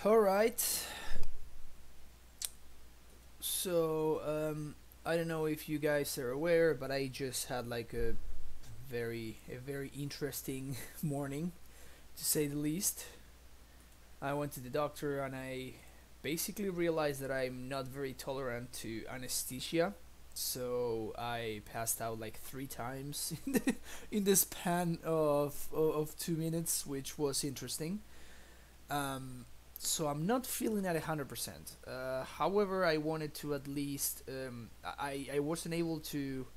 Alright, so I don't know if you guys are aware, but I just had like a very interesting morning, to say the least. I went to the doctor and I basically realized that I'm not very tolerant to anesthesia. So I passed out like 3 times in the span of 2 minutes, which was interesting. Um, so I'm not feeling at 100%. However, I wanted to at least. I wasn't able to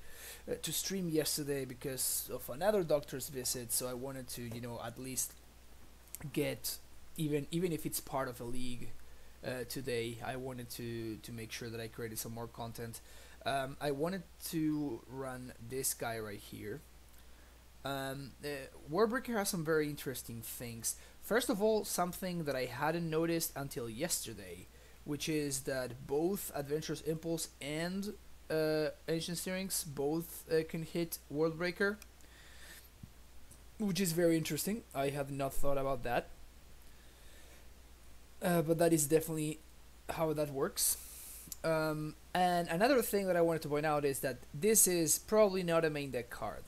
stream yesterday because of another doctor's visit. So I wanted to at least get, even if it's part of a league today. I wanted to make sure that I created some more content. I wanted to run this guy right here. Warbreaker has some very interesting things. First of all, something that I hadn't noticed until yesterday, which is that both Adventurous Impulse and Ancient Steerings both can hit Worldbreaker, which is very interesting. I have not thought about that, but that is definitely how that works. And another thing that I wanted to point out is that this is probably not a main deck card.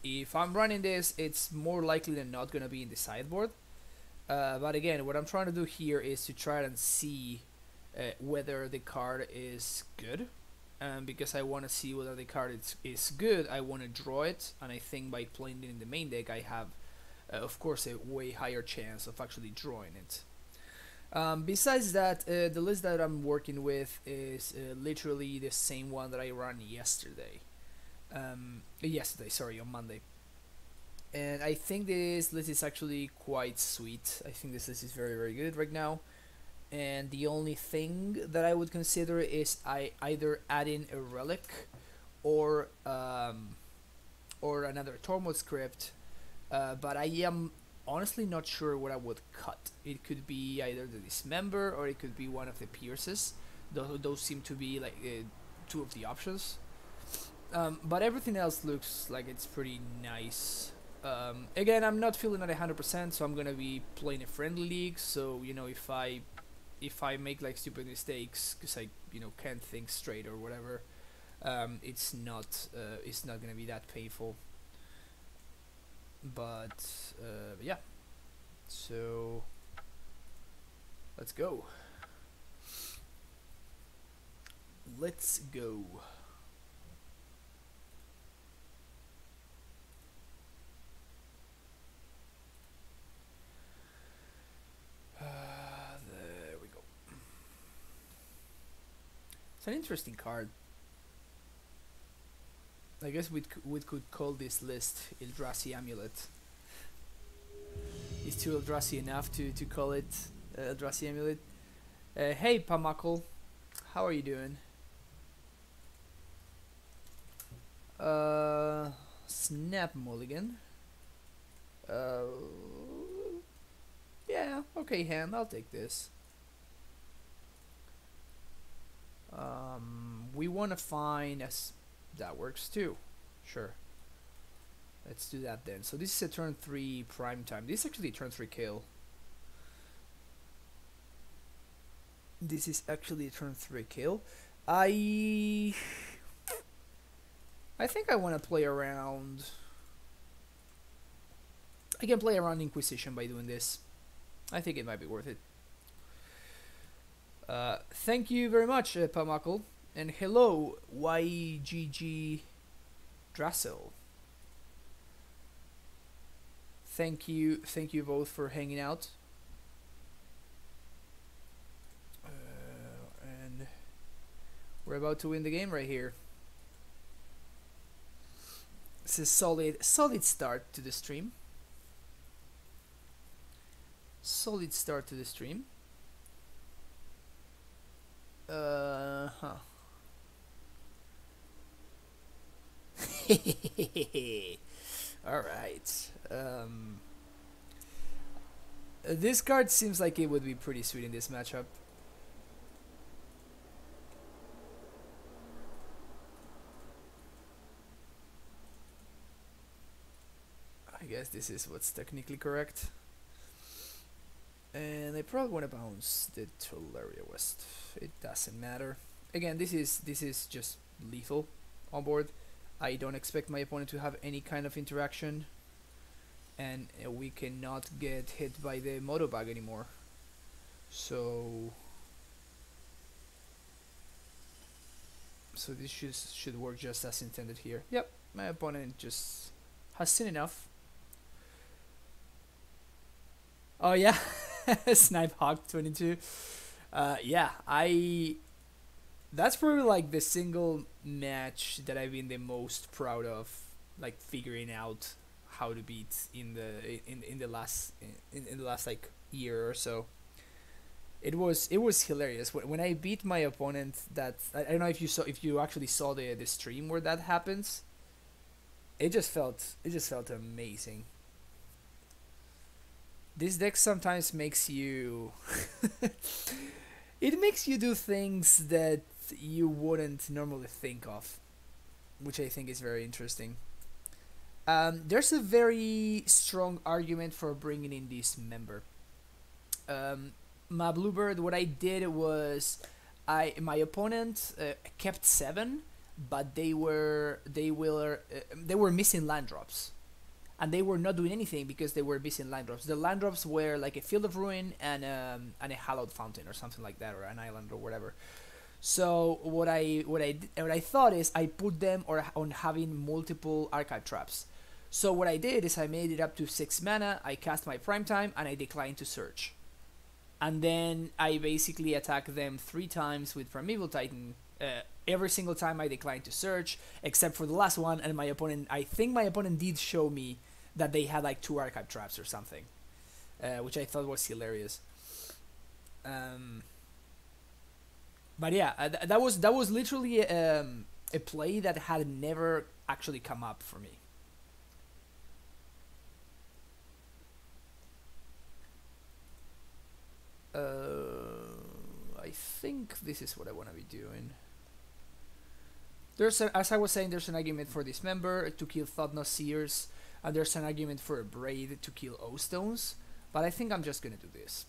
If I'm running this, it's more likely than not going to be in the sideboard. But again, what I'm trying to do here is to try and see whether the card is good. Because I want to see whether the card is good, I want to draw it. And I think by playing it in the main deck, I have, of course, a way higher chance of actually drawing it. Besides that, the list that I'm working with is literally the same one that I ran yesterday. Sorry, on Monday. And I think this list is actually quite sweet. I think this list is very, very good right now. And the only thing that I would consider is I either add in a relic or another Tormod script. But I am honestly not sure what I would cut. It could be either the Dismember or it could be one of the Pierces. Those seem to be like two of the options. But everything else looks like it's pretty nice. Again, I'm not feeling at 100%, so I'm gonna be playing a friendly league. So if I make like stupid mistakes because I can't think straight or whatever, it's not gonna be that painful. But yeah, so let's go. Let's go. There we go. It's an interesting card. I guess we could call this list Eldrazi Amulet. Is too Eldrazi enough to call it Eldrazi Amulet? Hey Pamakal, how are you doing? Snap Mulligan. Yeah, okay, hand. I'll take this. We want to find us. That works too. Sure. Let's do that then. So this is a turn 3 prime time. This is actually a turn 3 kill. This is actually a turn 3 kill. I think I want to play around. I can play around Inquisition by doing this. I think it might be worth it. Thank you very much, Pamakal. And hello, YGG Drassel. Thank you both for hanging out. And we're about to win the game right here. It's a solid start to the stream. Solid start to the stream. Alright. This card seems like it would be pretty sweet in this matchup. I guess this is what's technically correct. And I probably want to bounce the Tolaria West. It doesn't matter. Again, this is just lethal on board. I don't expect my opponent to have any kind of interaction, and we cannot get hit by the Moto Bag anymore. So this should work just as intended here. Yep, my opponent just has seen enough. Oh yeah, Snipe Hawk 22. Yeah, that's probably like the single match that I've been the most proud of, like figuring out how to beat in the last in the last like year or so. It was hilarious when I beat my opponent. That I don't know if you actually saw the stream where that happens. It just felt amazing. This deck sometimes makes you it makes you do things that you wouldn't normally think of, which I think is very interesting. There's a very strong argument for bringing in this member. My bluebird, what I did was my opponent kept 7, but they were missing land drops, and they were not doing anything because they were missing land drops. The land drops were like a Field of Ruin and a Hallowed Fountain or something like that, or an island or whatever. So what I thought is I put them or on having multiple archive traps. So what I did is I made it up to 6 mana. I cast my Prime Time and I declined to search, and then I basically attack them 3 times with Primeval Titan. Every single time I declined to search, except for the last one, and I think my opponent did show me that they had like 2 archive traps or something, which I thought was hilarious. But yeah, that was literally a play that had never actually come up for me. I think this is what I want to be doing. As I was saying, there's an argument for this member to kill Thoughtnot Seers, and there's an argument for a Braid to kill O-Stones, but I think I'm just gonna do this.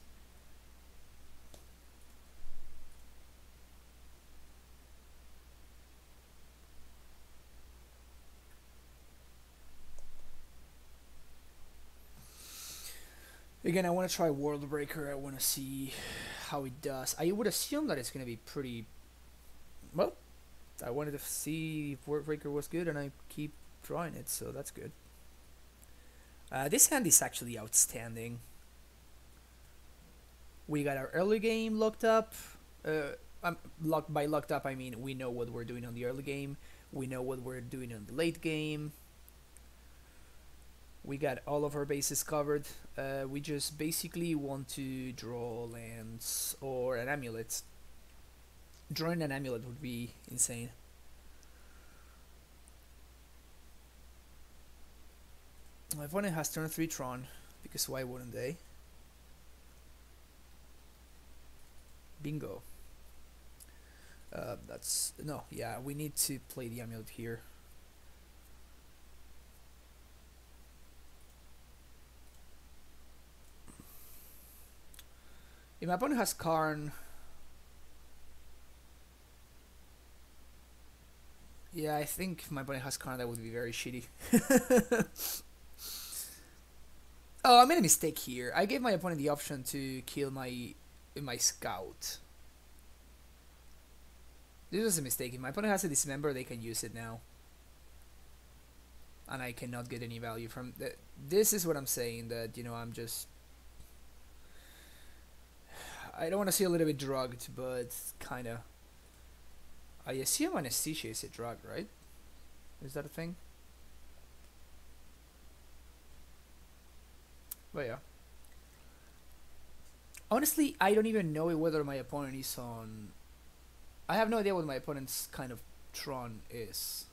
Again, I want to try World Breaker. I want to see how it does. I would assume that it's gonna be pretty well. I wanted to see if World Breaker was good, and I keep drawing it, so that's good. This hand is actually outstanding. We got our early game locked up. Locked up, I mean we know what we're doing on the early game. We know what we're doing on the late game. We got all of our bases covered. We just basically want to draw lands or an amulet. Drawing an amulet would be insane. My opponent has turn 3 Tron, because why wouldn't they? Bingo. Yeah, we need to play the amulet here. If my opponent has Karn, yeah, I think if my opponent has Karn, that would be very shitty. Oh, I made a mistake here. I gave my opponent the option to kill my scout. This was a mistake. If my opponent has a dismember, they can use it now, and I cannot get any value from that. This is what I'm saying. That I'm just. I don't want to say a little bit drugged, but kinda. I assume anesthesia is a drug, right? Is that a thing? But yeah. Honestly, I don't even know whether my opponent is on. I have no idea what my opponent's kind of Tron is.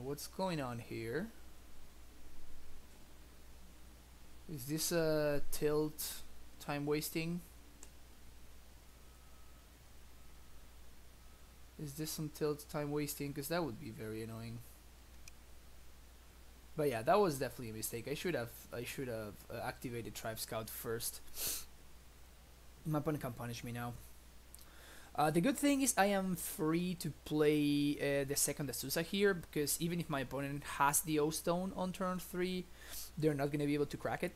What's going on here? Is this a tilt time wasting? Is this some tilt time wasting? Because that would be very annoying. But yeah, that was definitely a mistake. I should have activated Tribe Scout first. My opponent can punish me now. The good thing is I am free to play the second Azusa here, because even if my opponent has the O-Stone on turn 3, they're not going to be able to crack it.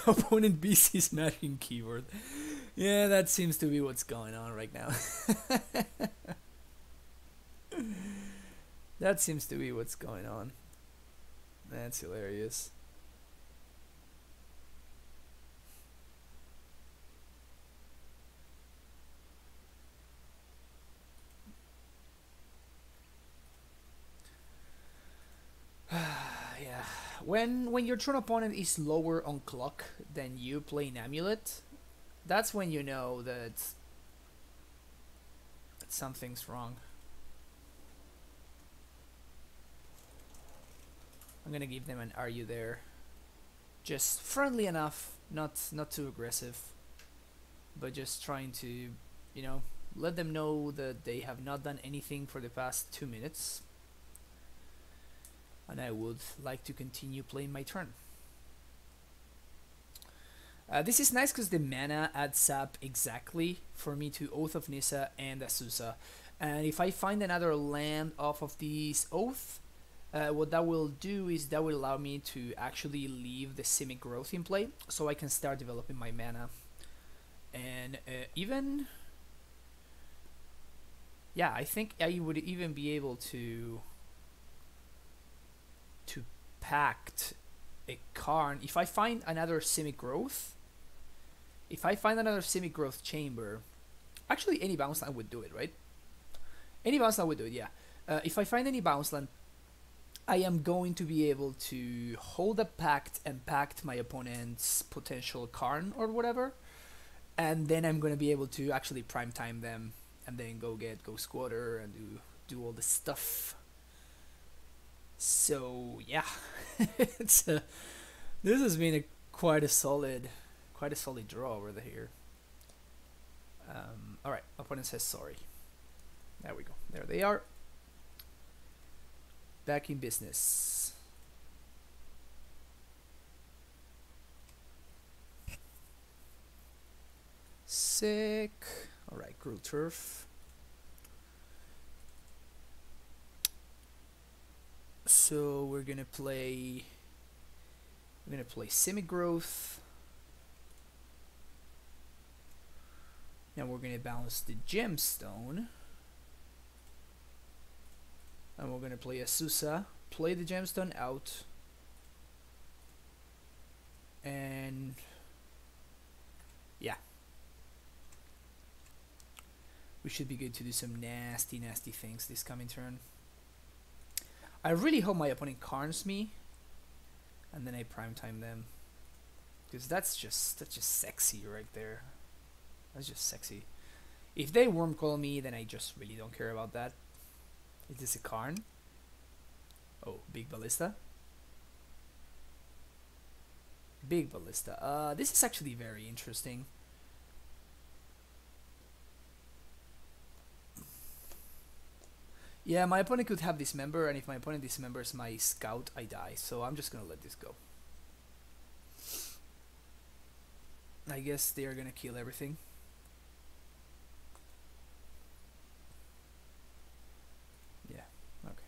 Opponent BC smashing keyboard. Yeah, that seems to be what's going on right now. That seems to be what's going on. That's hilarious. Yeah. When your Tron opponent is lower on clock than you playing Amulet, that's when you know that something's wrong. I'm gonna give them an "Are you there?" Just friendly enough, not too aggressive, but just trying to, you know, let them know that they have not done anything for the past 2 minutes, and I would like to continue playing my turn. This is nice because the mana adds up exactly for me to Oath of Nissa and Azusa. And if I find another land off of these Oath, what that will do is that will allow me to actually leave the Simic Growth in play, so I can start developing my mana. And even... yeah, I think I would even be able to pact a Karn. If I find another Simic Growth, if I find another Simic Growth chamber, actually any bounce land would do it, right? Any bounce land would do it, yeah. If I find any bounce land, I am going to be able to hold a pact and pact my opponent's potential Karn or whatever, and then I'm going to be able to actually prime time them and then go get Ghost Squatter and do all this stuff. So yeah, this has been quite a solid draw over here. All right, opponent says sorry. There we go. There they are. Back in business. Sick. All right, Gruul Turf. So we're gonna play Simic Growth. Now we're gonna bounce the Gemstone. And we're gonna play Azusa, play the Gemstone out, and yeah, we should be good to do some nasty things this coming turn. I really hope my opponent Karns me, and then I prime time them, because that's just sexy right there. That's just sexy. If they Worm Coil me, then I just really don't care about that. Is this a Karn? Oh, Big Ballista. Big Ballista. This is actually very interesting. Yeah, my opponent could have Dismember, and if my opponent dismembers my Scout, I die. So I'm just gonna let this go. I guess they are gonna kill everything. Yeah, okay.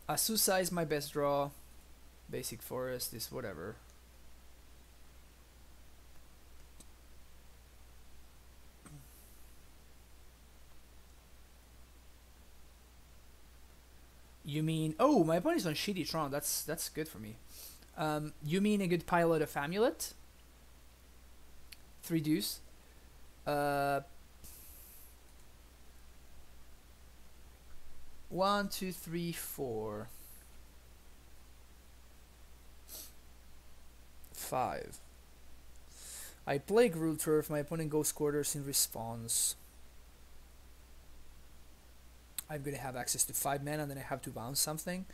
Azusa is my best draw. Basic Forest is whatever. You mean... oh, my opponent's on shitty Tron. That's good for me. You mean a good pilot of Amulet? 3 deuce. 1, 2, 3, 4, 5. I play Gruul Turf. My opponent goes quarters in response. I'm gonna have access to 5 mana, and then I have to bounce something.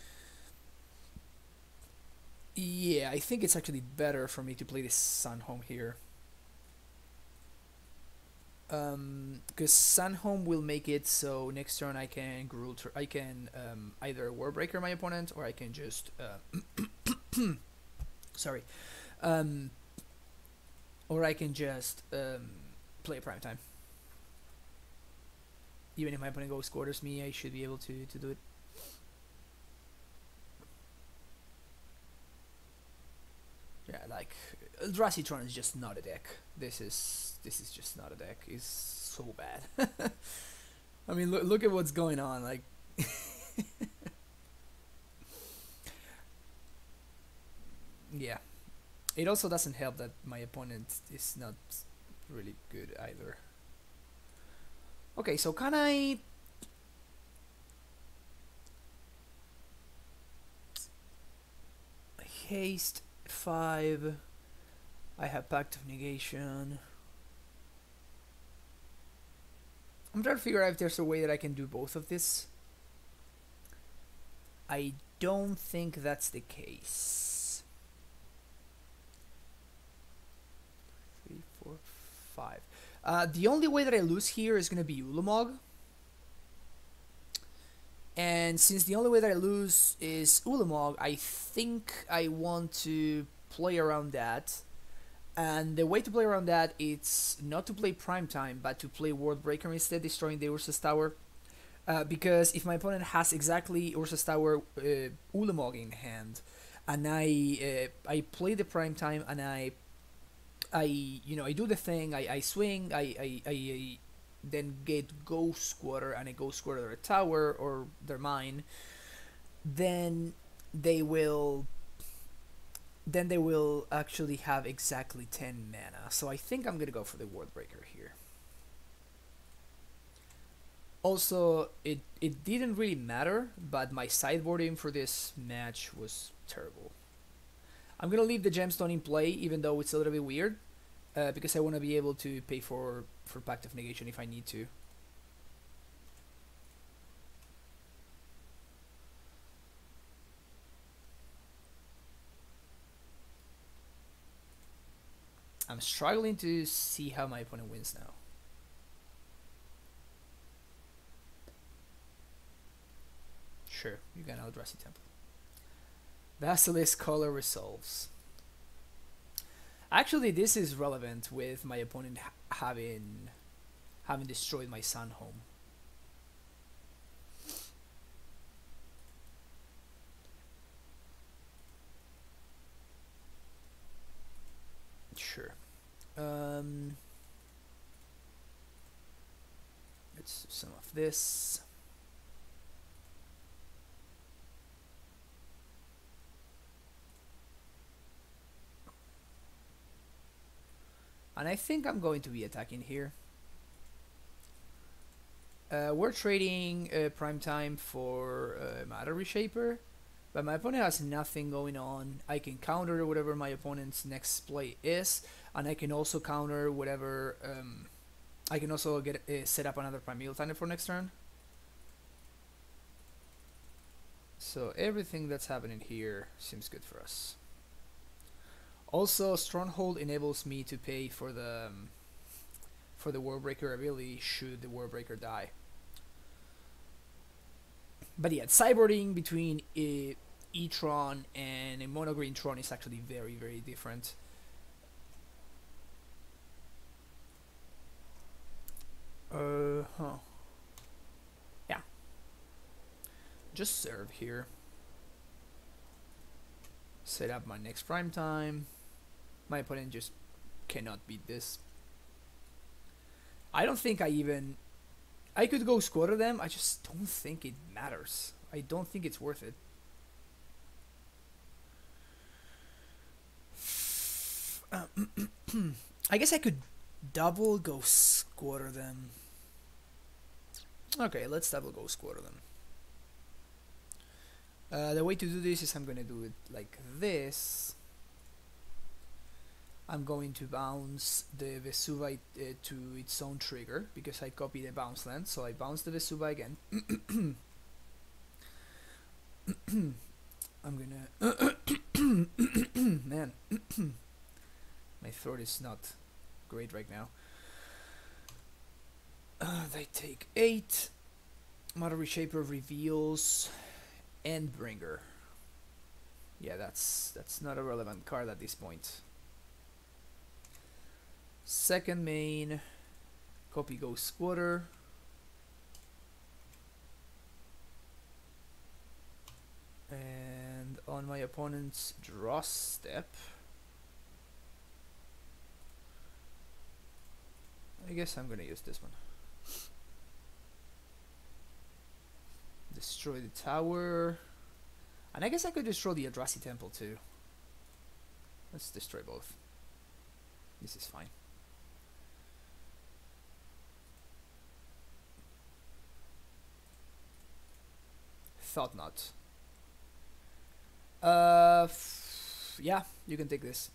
Yeah, I think it's actually better for me to play this Sun Home here. Because Sunhome will make it so next turn I can I can either Warbreaker my opponent, or I can just sorry, um, or I can just play Prime Time. Even if my opponent goes quarters me, I should be able to do it. Yeah, like Eldrazi Tron is just not a deck. This is just not a deck. It's so bad. I mean, look at what's going on. Like, yeah. It also doesn't help that my opponent is not really good either. Okay, so can I haste 5? I have Pact of Negation. I'm trying to figure out if there's a way that I can do both of this. I don't think that's the case. 3, 4, 5. The only way that I lose here is going to be Ulamog. And since the only way that I lose is Ulamog, I think I want to play around that. And the way to play around that is not to play Prime Time, but to play Worldbreaker instead, destroying the Ursa's Tower. Because if my opponent has exactly Ursa's Tower Ulamog in hand, and I play the Prime Time, and I do the thing, I swing, I then get Ghost Squatter, and I Ghost Squatter their tower or their mine, then they will actually have exactly 10 mana. So I think I'm gonna go for the Wardbreaker here. Also, it didn't really matter, but my sideboarding for this match was terrible. I'm gonna leave the Gemstone in play, even though it's a little bit weird, because I want to be able to pay for Pact of Negation if I need to. I'm struggling to see how my opponent wins now. Sure, you can Eldrazi Temple. Basilisk Color resolves. Actually, this is relevant with my opponent having destroyed my Sun home. Sure. Let's do some of this. And I think I'm going to be attacking here. We're trading Prime Time for Matter Reshaper, but my opponent has nothing going on. I can counter whatever my opponent's next play is, and I can also counter whatever. I can also get set up another Primeval Titan for next turn. So everything that's happening here seems good for us. Also, Stronghold enables me to pay for the Warbreaker ability should the Warbreaker die. But yeah, sideboarding between E-Tron and a mono green Tron is actually very, very different. Yeah. Just serve here. Set up my next Prime Time. My opponent just cannot beat this. I don't think I could go squatter them. I just don't think it matters. I don't think it's worth it. I guess I could double go squatter them. Okay, let's double go squatter them. The way to do this is I'm going to do it like this. I'm going to bounce the Vesuva to its own trigger because I copied the bounce land, so I bounce the Vesuva again. I'm gonna man, my throat is not great right now. They take 8. Model Reshaper reveals Endbringer. Yeah, that's not a relevant card at this point. Second main, copy Ghost Squatter. And on my opponent's draw step, I guess I'm gonna use this one. Destroy the tower. And I guess I could destroy the Eldrazi temple too. Let's destroy both. This is fine. Thought not. Yeah, you can take this.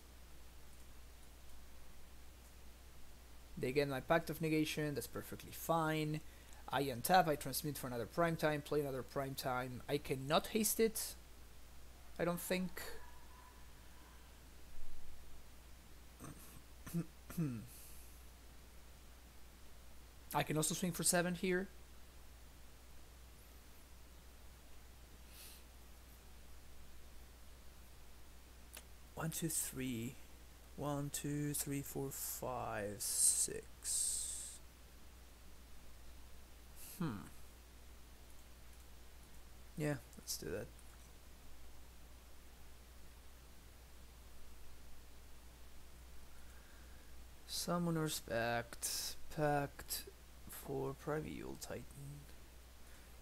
They get my Pact of Negation, that's perfectly fine. I untap, I transmit for another prime time, play another prime time. I cannot haste it, I don't think. I can also swing for 7 here. One, two, three. 1, 2, 3, 4, 5, 6. Yeah, let's do that. Summoner's Pact. Pact for Primeval Titan.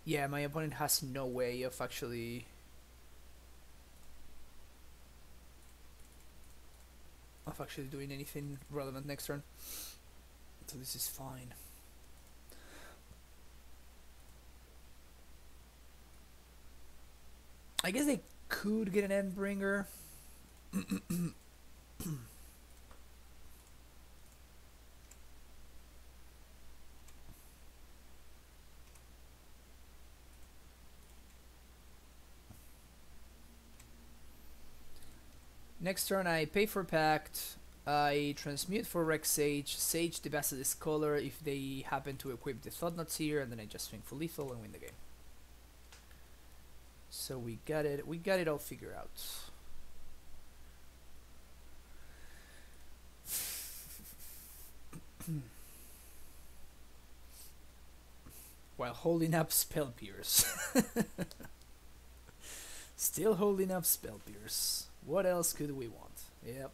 Yeah, my opponent has no way of actually doing anything relevant next turn. So this is fine. I guess they could get an Endbringer. Next turn I pay for Pact, I transmute for Rex Sage, Sage the Basilisk color if they happen to equip the Thoughtnuts here, and then I just swing for lethal and win the game. So we got it all figured out. While holding up Spell Pierce. Still holding up Spell Pierce. What else could we want? Yep.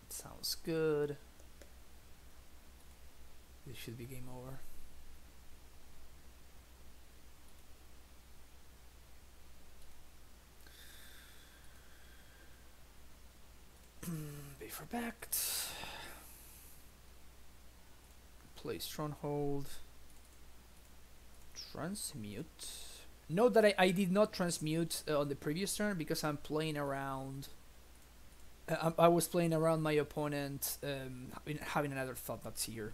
Sounds good. This should be game over. Pay for Pact. Play Stronghold. Transmute. Note that I did not transmute on the previous turn because I'm playing around. I was playing around my opponent having another Thoughtnuts here.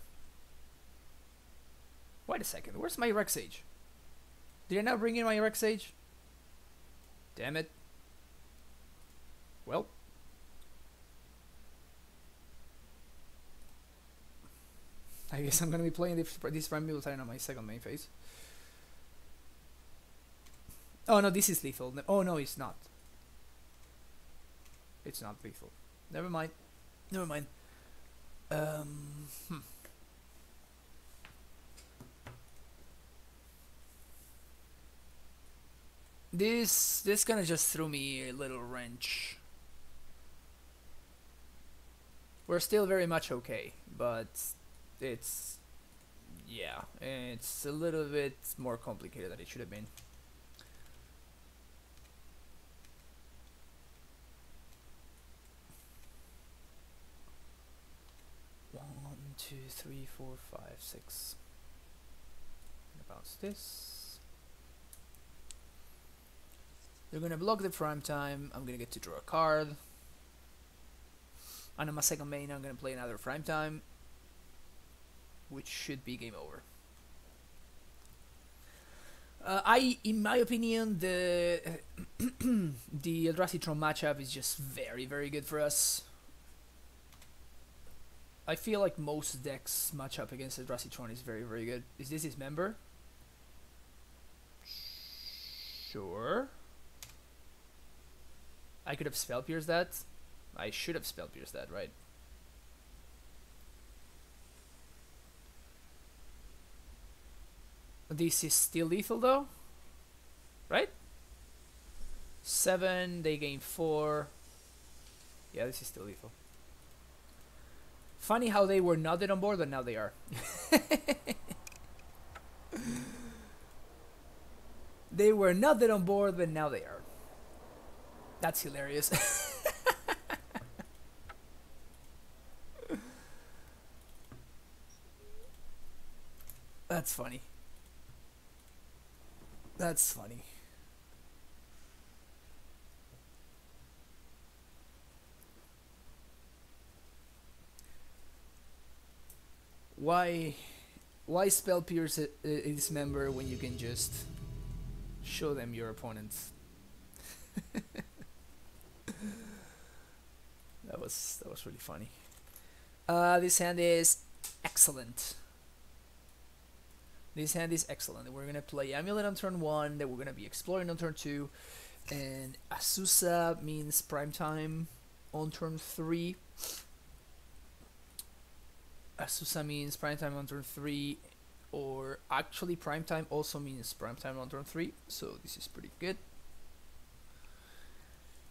Wait a second, where's my Rex Sage? Did I not bring in my Rex Sage? Damn it. Well. I guess I'm gonna be playing this Primeval Titan on my second main phase. Oh no, this is lethal. Oh no, it's not. It's not lethal. Never mind. Never mind. This kind of just threw me a little wrench. We're still very much okay, but it's a little bit more complicated than it should have been. One, two, three, four, five, six. Bounce this. They're gonna block the prime time. I'm gonna get to draw a card. And on my second main, I'm gonna play another prime time, which should be game over. In my opinion, the the Eldrazi Tron matchup is just very, very good for us. I feel like most decks match up against Eldrazi Tron is very, very good. Is this his member? Sure. I could have spell pierced that. I should have spell pierced that, right? This is still lethal though, right? 7, they gain 4. Yeah, this is still lethal. Funny how they were not on board, but now they are. They were not on board, but now they are. That's hilarious. That's funny. That's funny. Why spell pierce its member when you can just show them your opponents? That was really funny. This hand is excellent. This hand is excellent. We're gonna play Amulet on turn 1, then we're gonna be exploring on turn 2, and Asusa means prime time on turn 3. Asusa means prime time on turn 3, or actually prime time also means prime time on turn 3, so this is pretty good.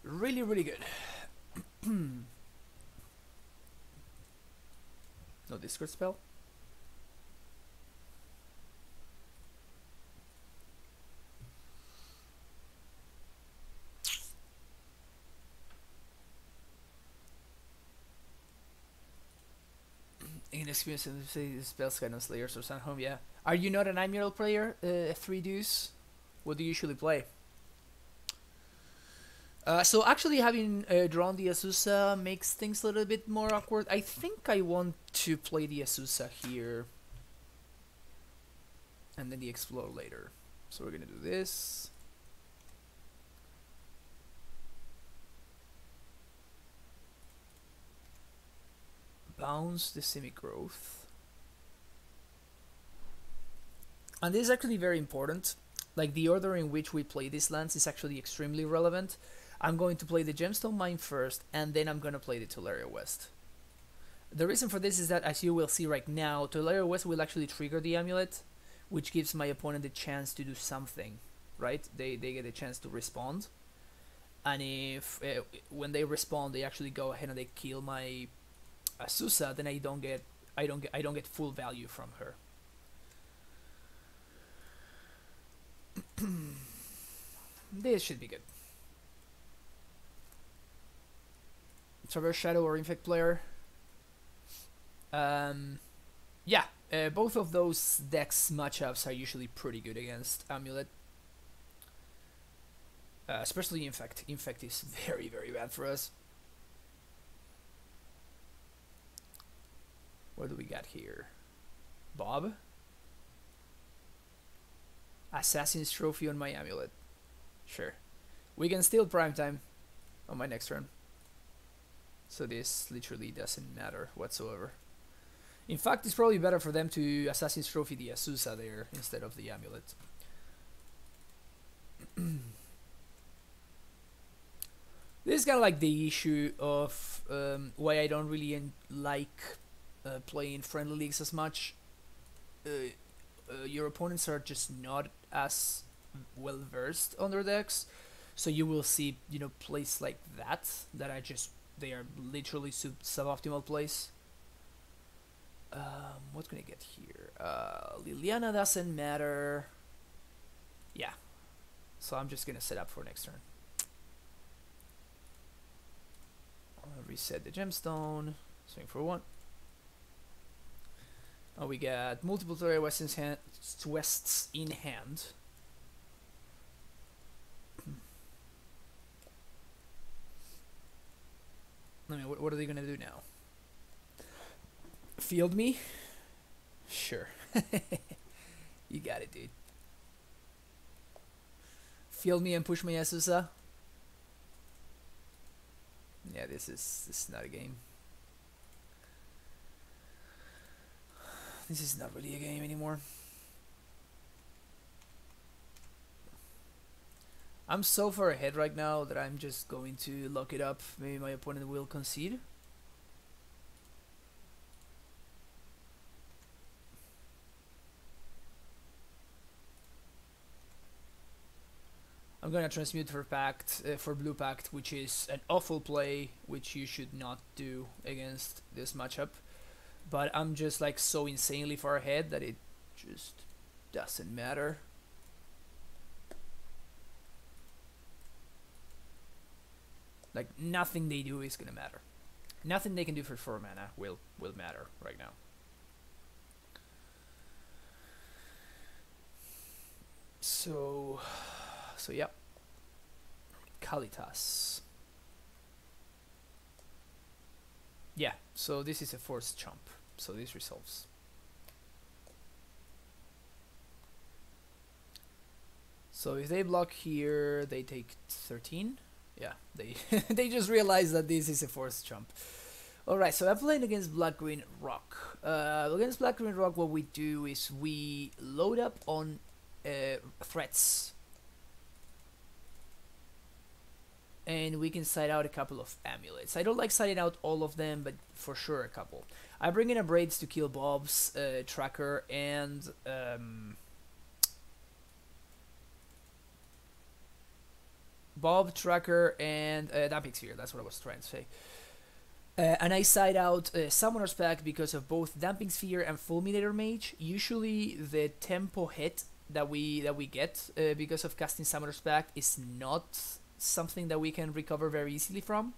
Really, really good. No discard spell? Inexperienced spells kind of slayers or Sun Home, yeah. Are you not an Amulet player? 3 deuce? What do you usually play? So actually having drawn the Asusa makes things a little bit more awkward. I think I want to play the Asusa here and then the Explore later. So we're gonna do this. Bounce the semi-growth. And this is actually very important. Like, the order in which we play these lands is actually extremely relevant. I'm going to play the Gemstone Mine first, and then I'm going to play the Tolaria West. The reason for this is that, as you will see right now, Tolaria West will actually trigger the Amulet, which gives my opponent the chance to do something, right? They get a chance to respond. And if, when they respond, they actually go ahead and they kill my Asusa, then I don't get full value from her. This should be good. Traverse Shadow or Infect player. Yeah, both of those decks matchups are usually pretty good against Amulet. Especially Infect. Infect is very, very bad for us. What do we got here? Bob? Assassin's Trophy on my Amulet. Sure. We can steal prime time on my next turn. So this literally doesn't matter whatsoever. In fact, it's probably better for them to Assassin's Trophy the Asusa there instead of the Amulet. This is kind of like the issue of why I don't really like playing friendly leagues as much. Your opponents are just not as well versed on their decks, so you will see, you know, plays like that are just, they are literally suboptimal plays. What can I get here? Liliana doesn't matter. Yeah, so I'm just gonna set up for next turn. I'll reset the gemstone, swing for 1. Oh, we got multiple Tolaria Wests in hand. I mean, what are they gonna do now? Field me? Sure. You got it, dude. Field me and push my Asusa? Yeah, this is not a game. This is not really a game anymore. I'm so far ahead right now that I'm just going to lock it up. Maybe my opponent will concede. I'm gonna transmute for Pact, for Blue Pact, which is an awful play, which you should not do against this matchup. But I'm just like so insanely far ahead that it just doesn't matter. Like nothing they do is gonna matter. Nothing they can do for 4 mana will matter right now. So yeah. Kalitas. Yeah, so this is a forced chump. So this resolves. So if they block here, they take 13. Yeah, they they just realized that this is a forced chump. Alright, so I'm playing against Black-Green Rock. Against Black-Green Rock, what we do is we load up on threats. And we can side out a couple of amulets. I don't like siding out all of them, but for sure a couple. I bring in a Braids to kill Bob's tracker and Bob, tracker, and Damping Sphere. That's what I was trying to say. And I side out Summoner's Pact because of both Damping Sphere and Fulminator Mage. Usually the tempo hit that we get because of casting Summoner's Pact is not something that we can recover very easily from.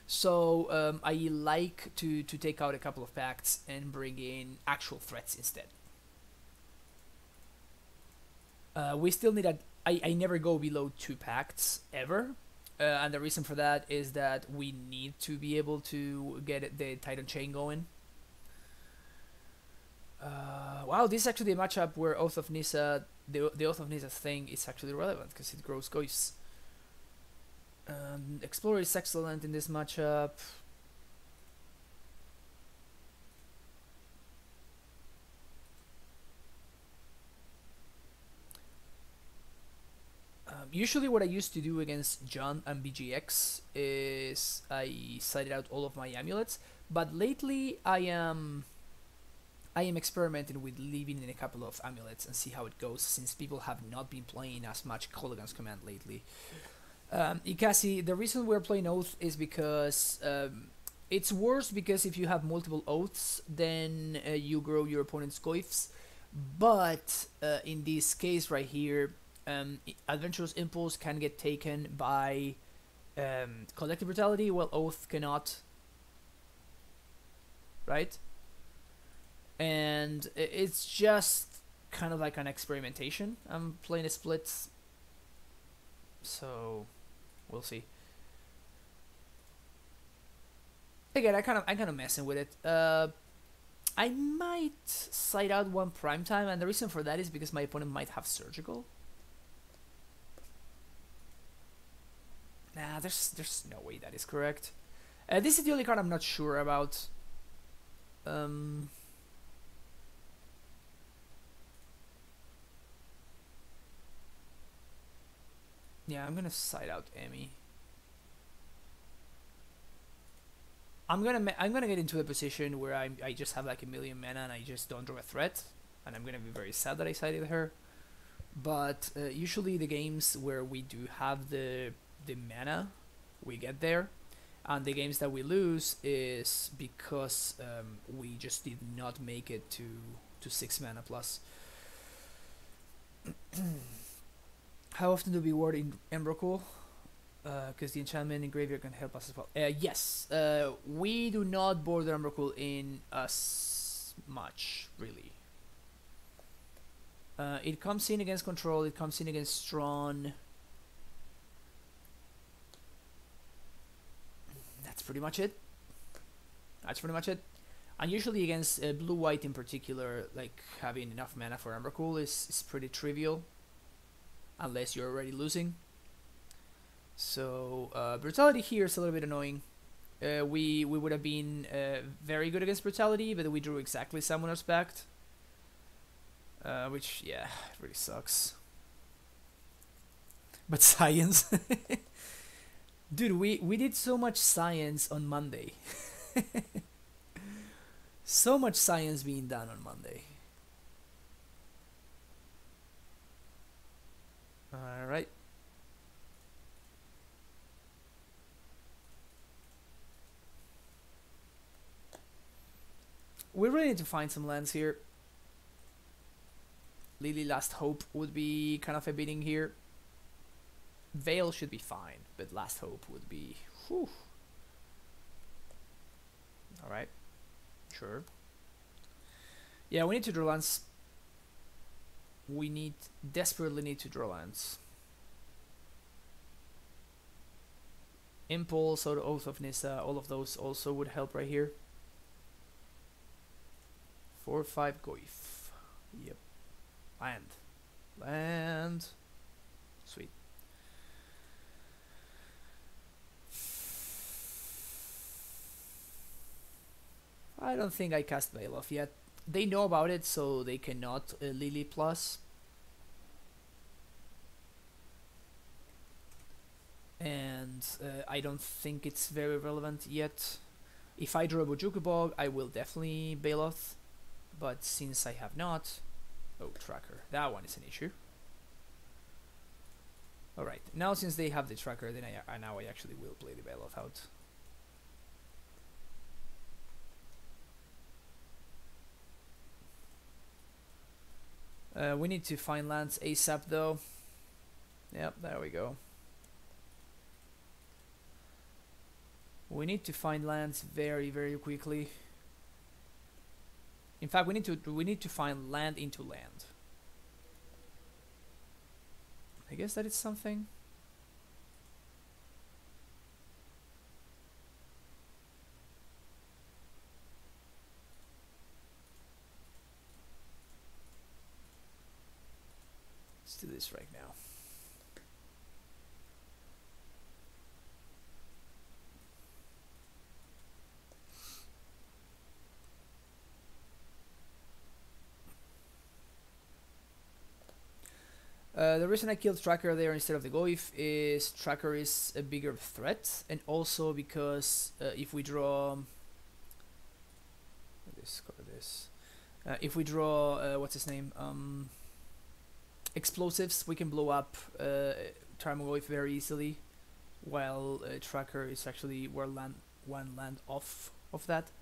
So I like to take out a couple of pacts and bring in actual threats instead. We still need I never go below 2 pacts ever, and the reason for that is that we need to be able to get the Titan chain going. Wow, this is actually a matchup where Oath of Nissa, the Oath of Nissa thing is actually relevant because it grows Goyfs. Explorer is excellent in this matchup. Usually what I used to do against John and BGX is I sided out all of my amulets, but lately I am experimenting with leaving in a couple of amulets and see how it goes, since people have not been playing as much Kolaghan's Command lately. Ikasi, the reason we're playing Oath is because it's worse because if you have multiple Oaths, then you grow your opponent's Goyfs, but in this case right here, Adventurous Impulse can get taken by Collective Brutality, while Oath cannot. Right? And it's just kind of like an experimentation. I'm playing a split, so we'll see. Again, I'm kind of messing with it. I might side out one Primetime, and the reason for that is because my opponent might have Surgical. Nah, there's no way that is correct. This is the only card I'm not sure about. Yeah, I'm gonna side out Emmy. I'm gonna get into a position where I just have like a million mana and I just don't draw a threat, and I'm gonna be very sad that I sided her. But usually the games where we do have the mana, we get there, and the games that we lose is because we just did not make it to 6 mana plus. How often do we ward in Emrakul? Because the enchantment in graveyard can help us as well. Yes, we do not board Emrakul in as much, really. It comes in against control, it comes in against Tron. That's pretty much it. And usually against blue-white in particular, like having enough mana for Emrakul is pretty trivial, unless you're already losing. So Brutality here is a little bit annoying. We would have been very good against Brutality, but we drew exactly Summoner's Pact, Which, yeah, it really sucks. But science. Dude, we did so much science on Monday. So much science being done on Monday. Alright. We really need to find some lands here. Lily Last Hope would be kind of a bidding here. Veil should be fine, but Last Hope would be... Whew. Alright. Sure. Yeah, we need to draw lands. We desperately need to draw lands. Impulse or the Oath of Nissa, all of those also would help right here. 4/5 Goif. Yep. Land. Sweet. I don't think I cast Bailoff yet. They know about it, so they cannot Lily Plus. And I don't think it's very relevant yet. If I draw a Bojuku Bog, I will definitely Bailoff. But since I have not... Oh, Tracker. That one is an issue. Alright, now since they have the Tracker, then I actually will play the Bailoff out. We need to find lands ASAP though. Yep, there we go. We need to find lands very, very quickly. In fact, we need to find land into land. I guess that is something. Let's do this right now. The reason I killed Tracker there instead of the Goif is Tracker is a bigger threat, and also because if we draw if we draw what's his name, explosives, we can blow up Tarmogoyf very easily, while Tracker is actually one land off of that.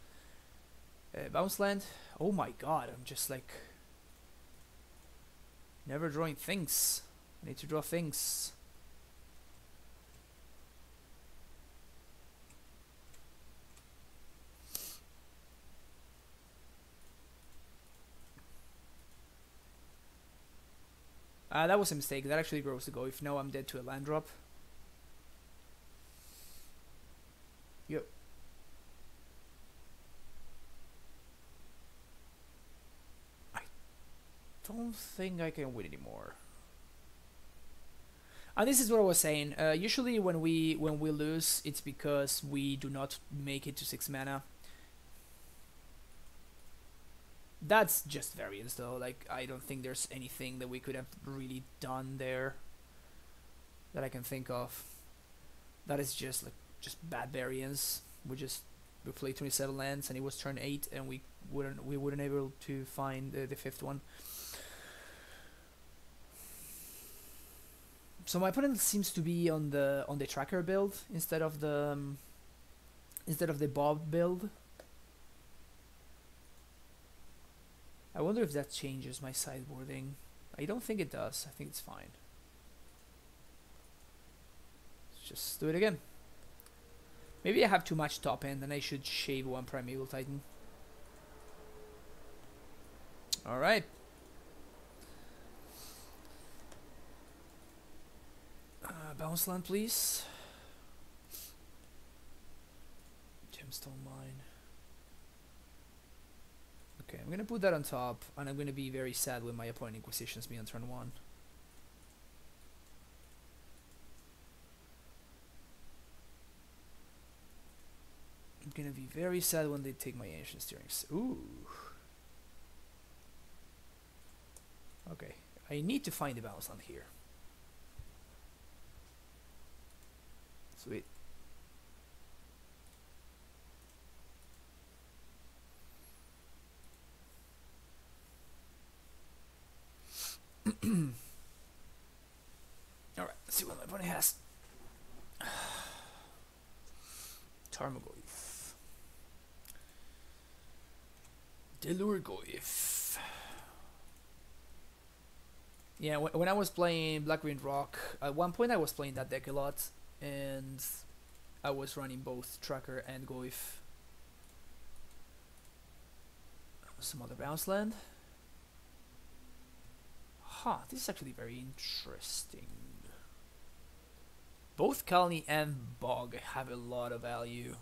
Bounce land. Oh my god, I'm just like never drawing things. I need to draw things. That was a mistake. That actually grows to go. If now I'm dead to a land drop. Yep. I don't think I can win anymore. And this is what I was saying. Usually when we lose, it's because we do not make it to 6 mana. That's just variance though. Like, I don't think there's anything that we could have really done there that I can think of. That is just like bad variance. We played 27 lands and it was turn 8 and we wouldn't able to find the 5th one. So my opponent seems to be on the Tracker build instead of the Bob build. I wonder if that changes my sideboarding. I don't think it does. I think it's fine. Let's just do it again. Maybe I have too much top end and I should shave one Primeval Titan. Alright. Bounce land, please. Gemstone Mine. Okay, I'm gonna put that on top, and I'm gonna be very sad when my opponent Inquisitions me on turn 1. I'm gonna be very sad when they take my Ancient Steerings. Ooh. Okay, I need to find the bounce land here. Sweet. Alright, let's see what my opponent has. Tarmogoyf. Delurgoyf. Yeah, when I was playing Black Green Rock, at one point I was playing that deck a lot, and I was running both Tracker and Goyf. Some other bounce land. Huh, this is actually very interesting. Both Colony and Bog have a lot of value.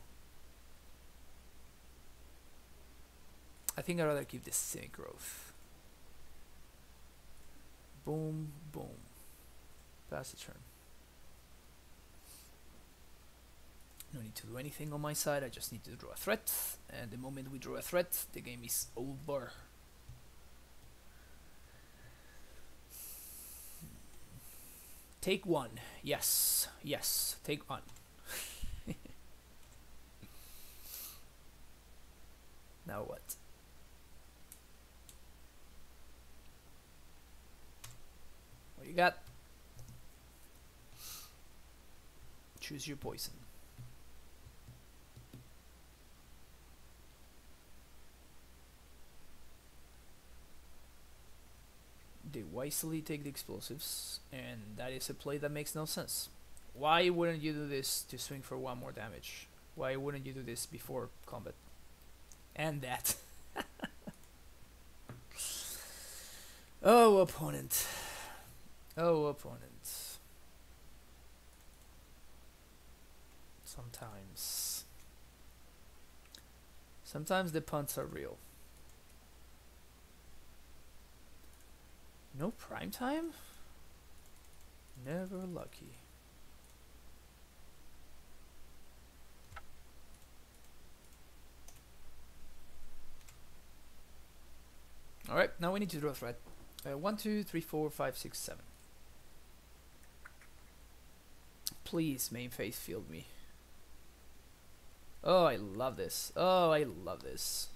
I think I'd rather keep this Cynic Growth. Boom, boom. Pass the turn. No need to do anything on my side, I just need to draw a threat. And the moment we draw a threat, the game is over. Take one. Yes, yes, take one. Now what? What you got? Choose your poison. They wisely take the explosives, and that is a play that makes no sense. Why wouldn't you do this to swing for 1 more damage? Why wouldn't you do this before combat? And that. Oh, opponent. Oh, opponent. Sometimes the punts are real. No prime time? Never lucky. Alright, now we need to draw a threat. 1, 2, 3, 4, 5, 6, 7. Please, main phase field me. Oh, I love this. Oh, I love this.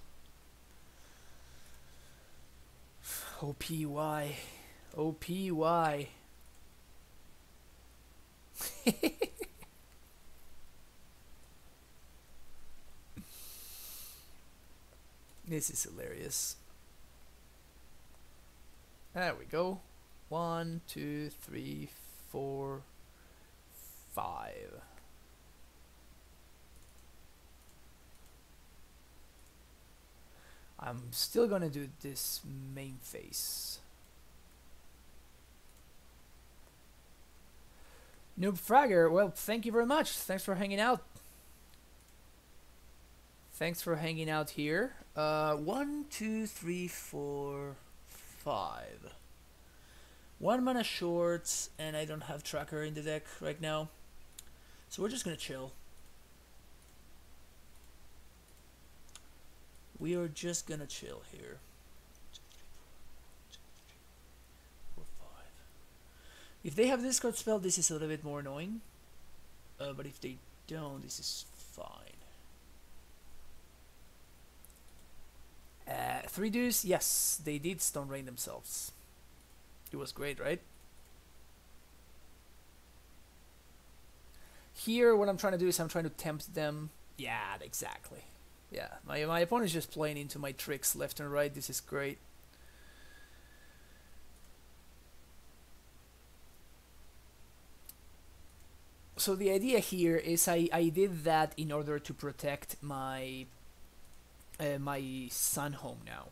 OPY. OPY. This is hilarious. There we go. 1, 2, 3, 4, 5. I'm still gonna do this main phase. Noob Fragger, well, thank you very much. Thanks for hanging out. Thanks for hanging out here. 1, 2, 3, 4, 5. 1 mana short, and I don't have Tracker in the deck right now. So we're just gonna chill. We are just gonna chill here. 4, 5. If they have discard spell, this is a little bit more annoying. But if they don't, this is fine. 3 dues, yes, they did Stone Rain themselves. It was great, right? Here, what I'm trying to do is I'm trying to tempt them. Yeah, exactly. Yeah, my opponent is just playing into my tricks left and right. This is great. So the idea here is I did that in order to protect my my sun home now.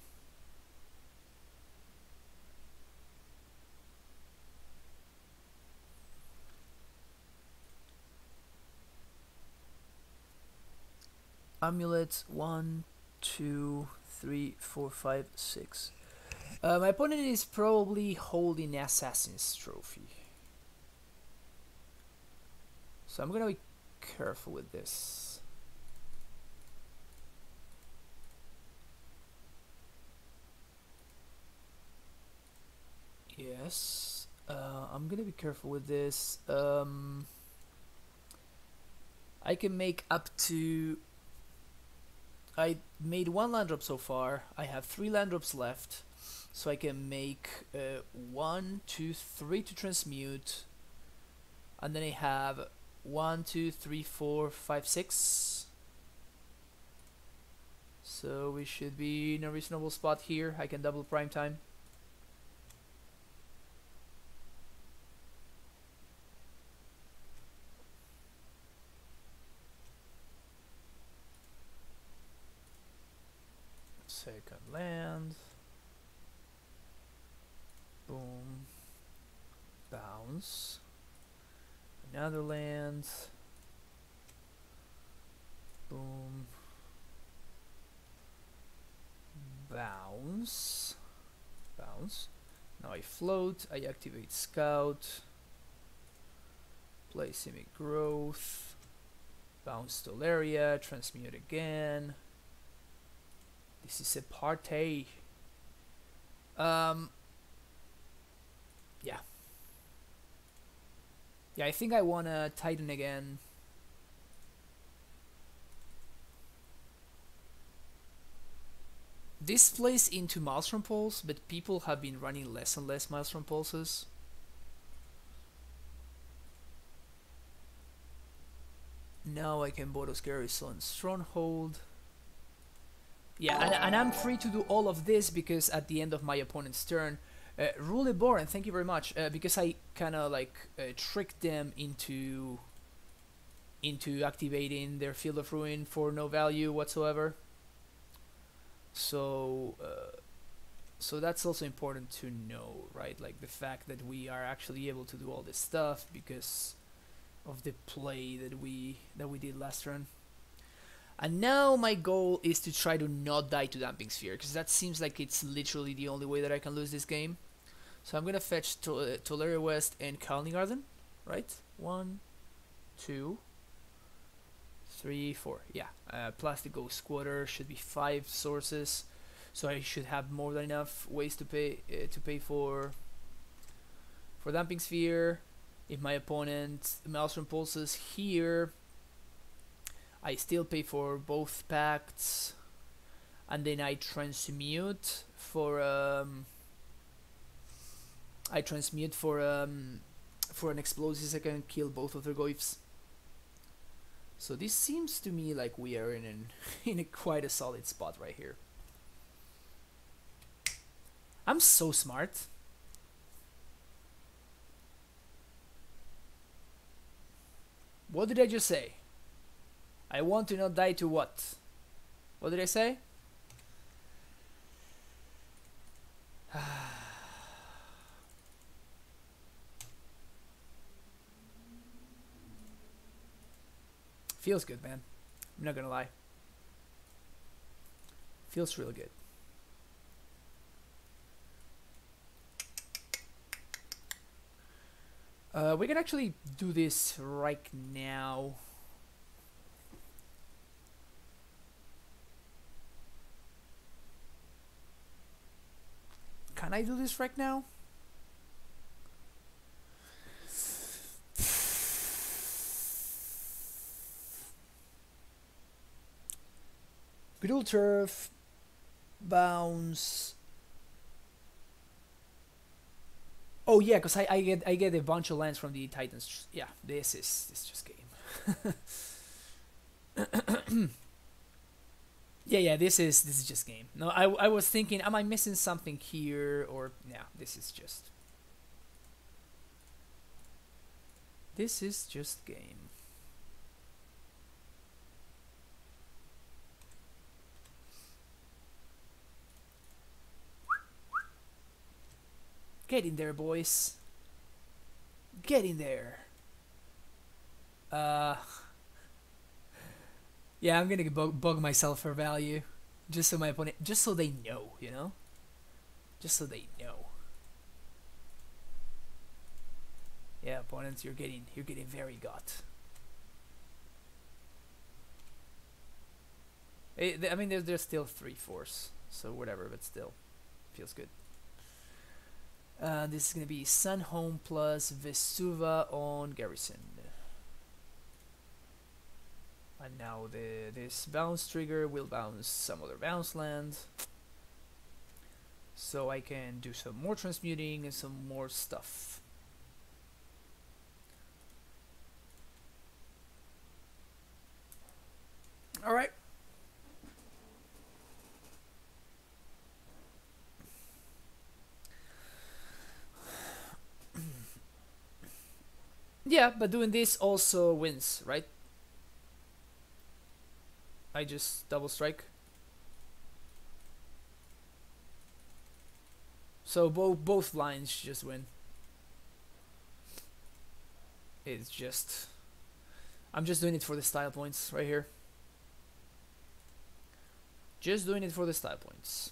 Amulet 1, 2, 3, 4, 5, 6. My opponent is probably holding Assassin's Trophy. So I'm gonna be careful with this. Yes. I'm gonna be careful with this. I can make up to... I made 1 land drop so far. I have 3 land drops left. So I can make 1, 2, 3 to transmute. And then I have 1, 2, 3, 4, 5, 6. So we should be in a reasonable spot here. I can double prime time. Second land. Boom. Bounce. Another land. Boom. Bounce. Bounce. Now I float. I activate Scout. Play Simic Growth. Bounce Tolaria. Transmute again. This is a party. Yeah. Yeah, I think I wanna Titan again. This plays into Maelstrom Pulse, but people have been running less and less Maelstrom Pulses. Now I can Bodos Garrison Stronghold. Yeah, and I'm free to do all of this because at the end of my opponent's turn, Rule Boren, thank you very much, because I kind of like tricked them into activating their Field of Ruin for no value whatsoever. So so that's also important to know, right? Like the fact that we are actually able to do all this stuff because of the play that we did last turn. And now my goal is to try to not die to Damping Sphere, because that seems like it's literally the only way that I can lose this game. So I'm gonna fetch Tolaria West and Colony Garden, right? 1, 2, 3, 4. Yeah, Plastic Ghost Squatter should be 5 sources, so I should have more than enough ways to pay for Damping Sphere. If my opponent Maelstrom pulses here, I still pay for both pacts, and then I transmute for an explosives. I can kill both of their goyfs. So this seems to me like we are in a quite a solid spot right here. I'm so smart. What did I just say? I want to not die to what? What did I say? Feels good, man. I'm not gonna lie. Feels real good. We can actually do this right now. Can I do this right now? Beetle Turf, bounce. Oh yeah, because I get a bunch of lands from the Titans. Yeah, this is just game. Yeah, this is just game. No, I was thinking, am I missing something here, or yeah, this is just game. Get in there, boys. Get in there. Yeah, I'm gonna bug myself for value, just so my opponent, just so they know, you know, just so they know. Yeah, opponents, you're getting very got. I mean, there's still 3 force, so whatever, but still, feels good. This is gonna be Sun Home plus Vesuva on Garrison. And now this bounce trigger will bounce some other bounce land. So I can do some more transmuting and some more stuff. Alright. Yeah, but doing this also wins, right? I just double strike. So both lines just win. It's just... I'm just doing it for the style points right here. Just doing it for the style points.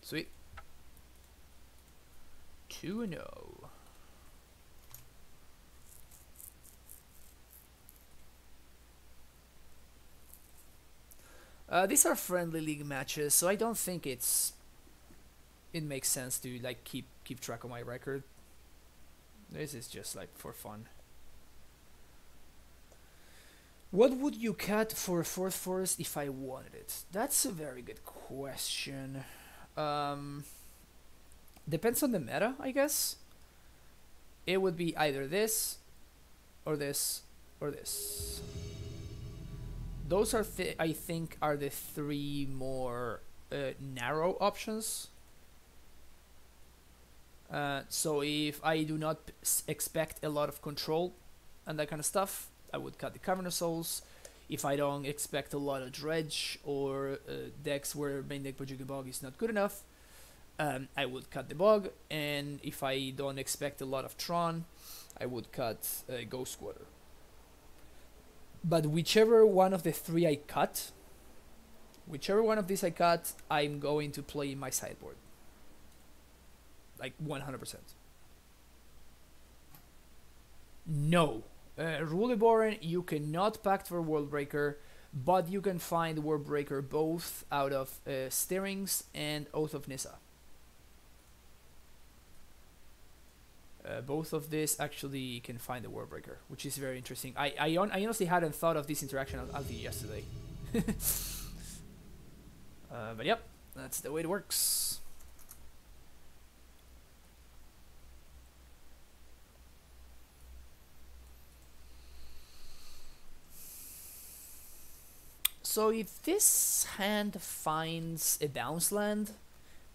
Sweet. 2-0. These are friendly league matches, so I don't think it makes sense to like keep track of my record. This is just like for fun. What would you cut for a 4th forest if I wanted it? That's a very good question. Depends on the meta, I guess. It would be either this, or this, or this. Those are, I think, are the 3 more narrow options. So if I do not expect a lot of control and that kind of stuff, I would cut the Cavern of Souls. If I don't expect a lot of Dredge or decks where main deck Bojuka Bog is not good enough, I would cut the Bog. And if I don't expect a lot of Tron, I would cut Ghost Squatter. But whichever one of the 3 I cut, whichever one of these I cut, I'm going to play in my sideboard. Like 100%. No. Ruleborn, you cannot pact for Worldbreaker, but you can find Worldbreaker both out of Stirrings and Oath of Nissa. Both of this actually can find the Worldbreaker, which is very interesting. I honestly hadn't thought of this interaction until yesterday. But yep, that's the way it works. So if this hand finds a bounce land,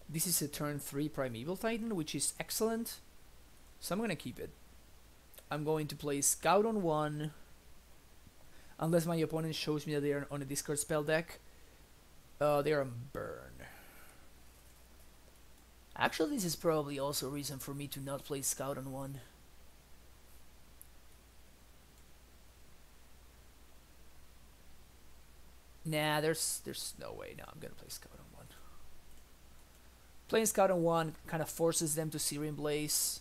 this is a turn 3 Primeval Titan, which is excellent. So I'm gonna keep it. I'm going to play Scout on 1, unless my opponent shows me that they are on a discard spell deck. They are on Burn. Actually, this is probably also a reason for me to not play Scout on 1. Nah, there's no way. No, I'm gonna play Scout on 1. Playing Scout on 1 kind of forces them to Searing Blaze,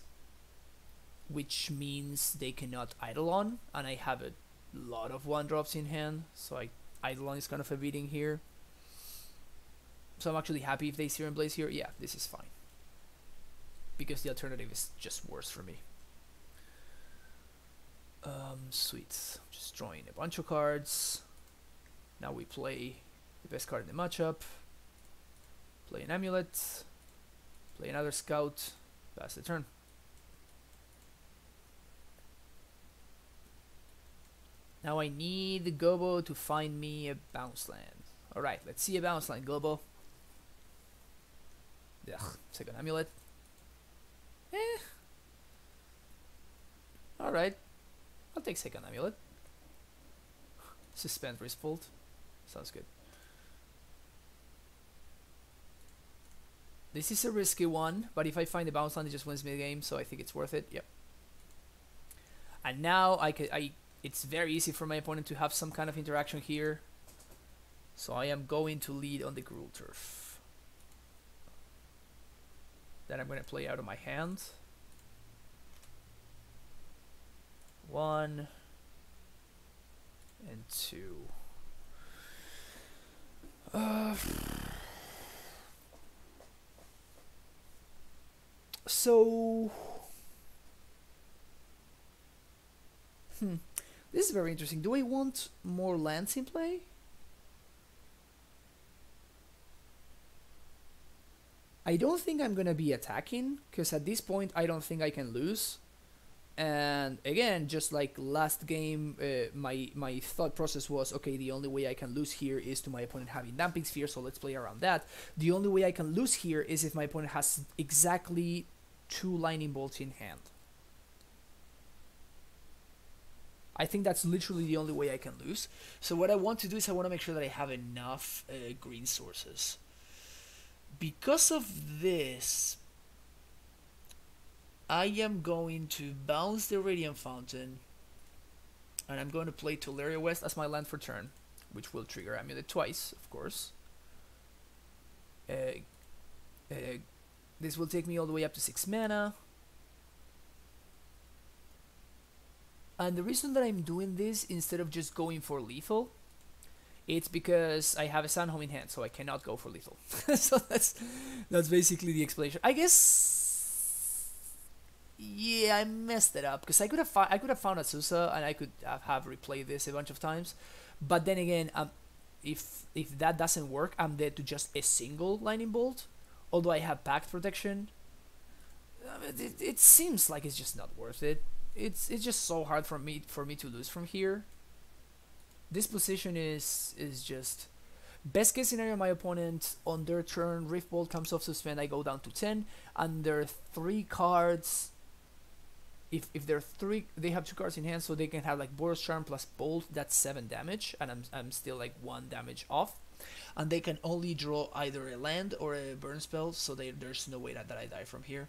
which means they cannot Eidolon, and I have a lot of 1-drops in hand, so Eidolon is kind of a beating here. So I'm actually happy if they Searing Blaze here. Yeah, this is fine, because the alternative is just worse for me. Sweet. Just drawing a bunch of cards. Now we play the best card in the matchup. Play an Amulet. Play another Scout. Pass the turn. Now I need Gobo to find me a bounce land. Alright, let's see a bounce land, Gobo. Ugh, second Amulet. Alright. I'll take second Amulet. Suspend Rispult. Sounds good. This is a risky one, but if I find the bounce land, it just wins me the game, so I think it's worth it. Yep. And now it's very easy for my opponent to have some kind of interaction here. So I am going to lead on the Gruul Turf. Then I'm going to play out of my hand. 1 and 2. Uh, so, hmm, this is very interesting. Do I want more lands in play? I don't think I'm gonna be attacking, because at this point I don't think I can lose. And again, just like last game, my thought process was, okay, the only way I can lose here is to my opponent having Damping Sphere, so let's play around that. The only way I can lose here is if my opponent has exactly 2 Lightning Bolts in hand. I think that's literally the only way I can lose. So what I want to do is I want to make sure that I have enough green sources. Because of this, I am going to bounce the Radiant Fountain, and I'm going to play Tolaria West as my land for turn, which will trigger Amulet twice, of course. This will take me all the way up to 6 mana. And the reason that I'm doing this instead of just going for lethal, it's because I have a Sandhome in hand, so I cannot go for lethal. So that's basically the explanation. I guess, yeah, I messed it up because I could have found Azusa and I could have replayed this a bunch of times, but then again, if that doesn't work, I'm dead to just a single Lightning Bolt. Although I have Pact Protection, it seems like it's just not worth it. It's just so hard for me to lose from here. This position is just best case scenario. My opponent on their turn Rift Bolt comes off suspend, I go down to 10, and there are 3 cards. If they're 3, they have 2 cards in hand, so they can have like Boros Charm plus Bolt. That's 7 damage, and I'm still like 1 damage off. And they can only draw either a land or a burn spell, so there's no way that I die from here.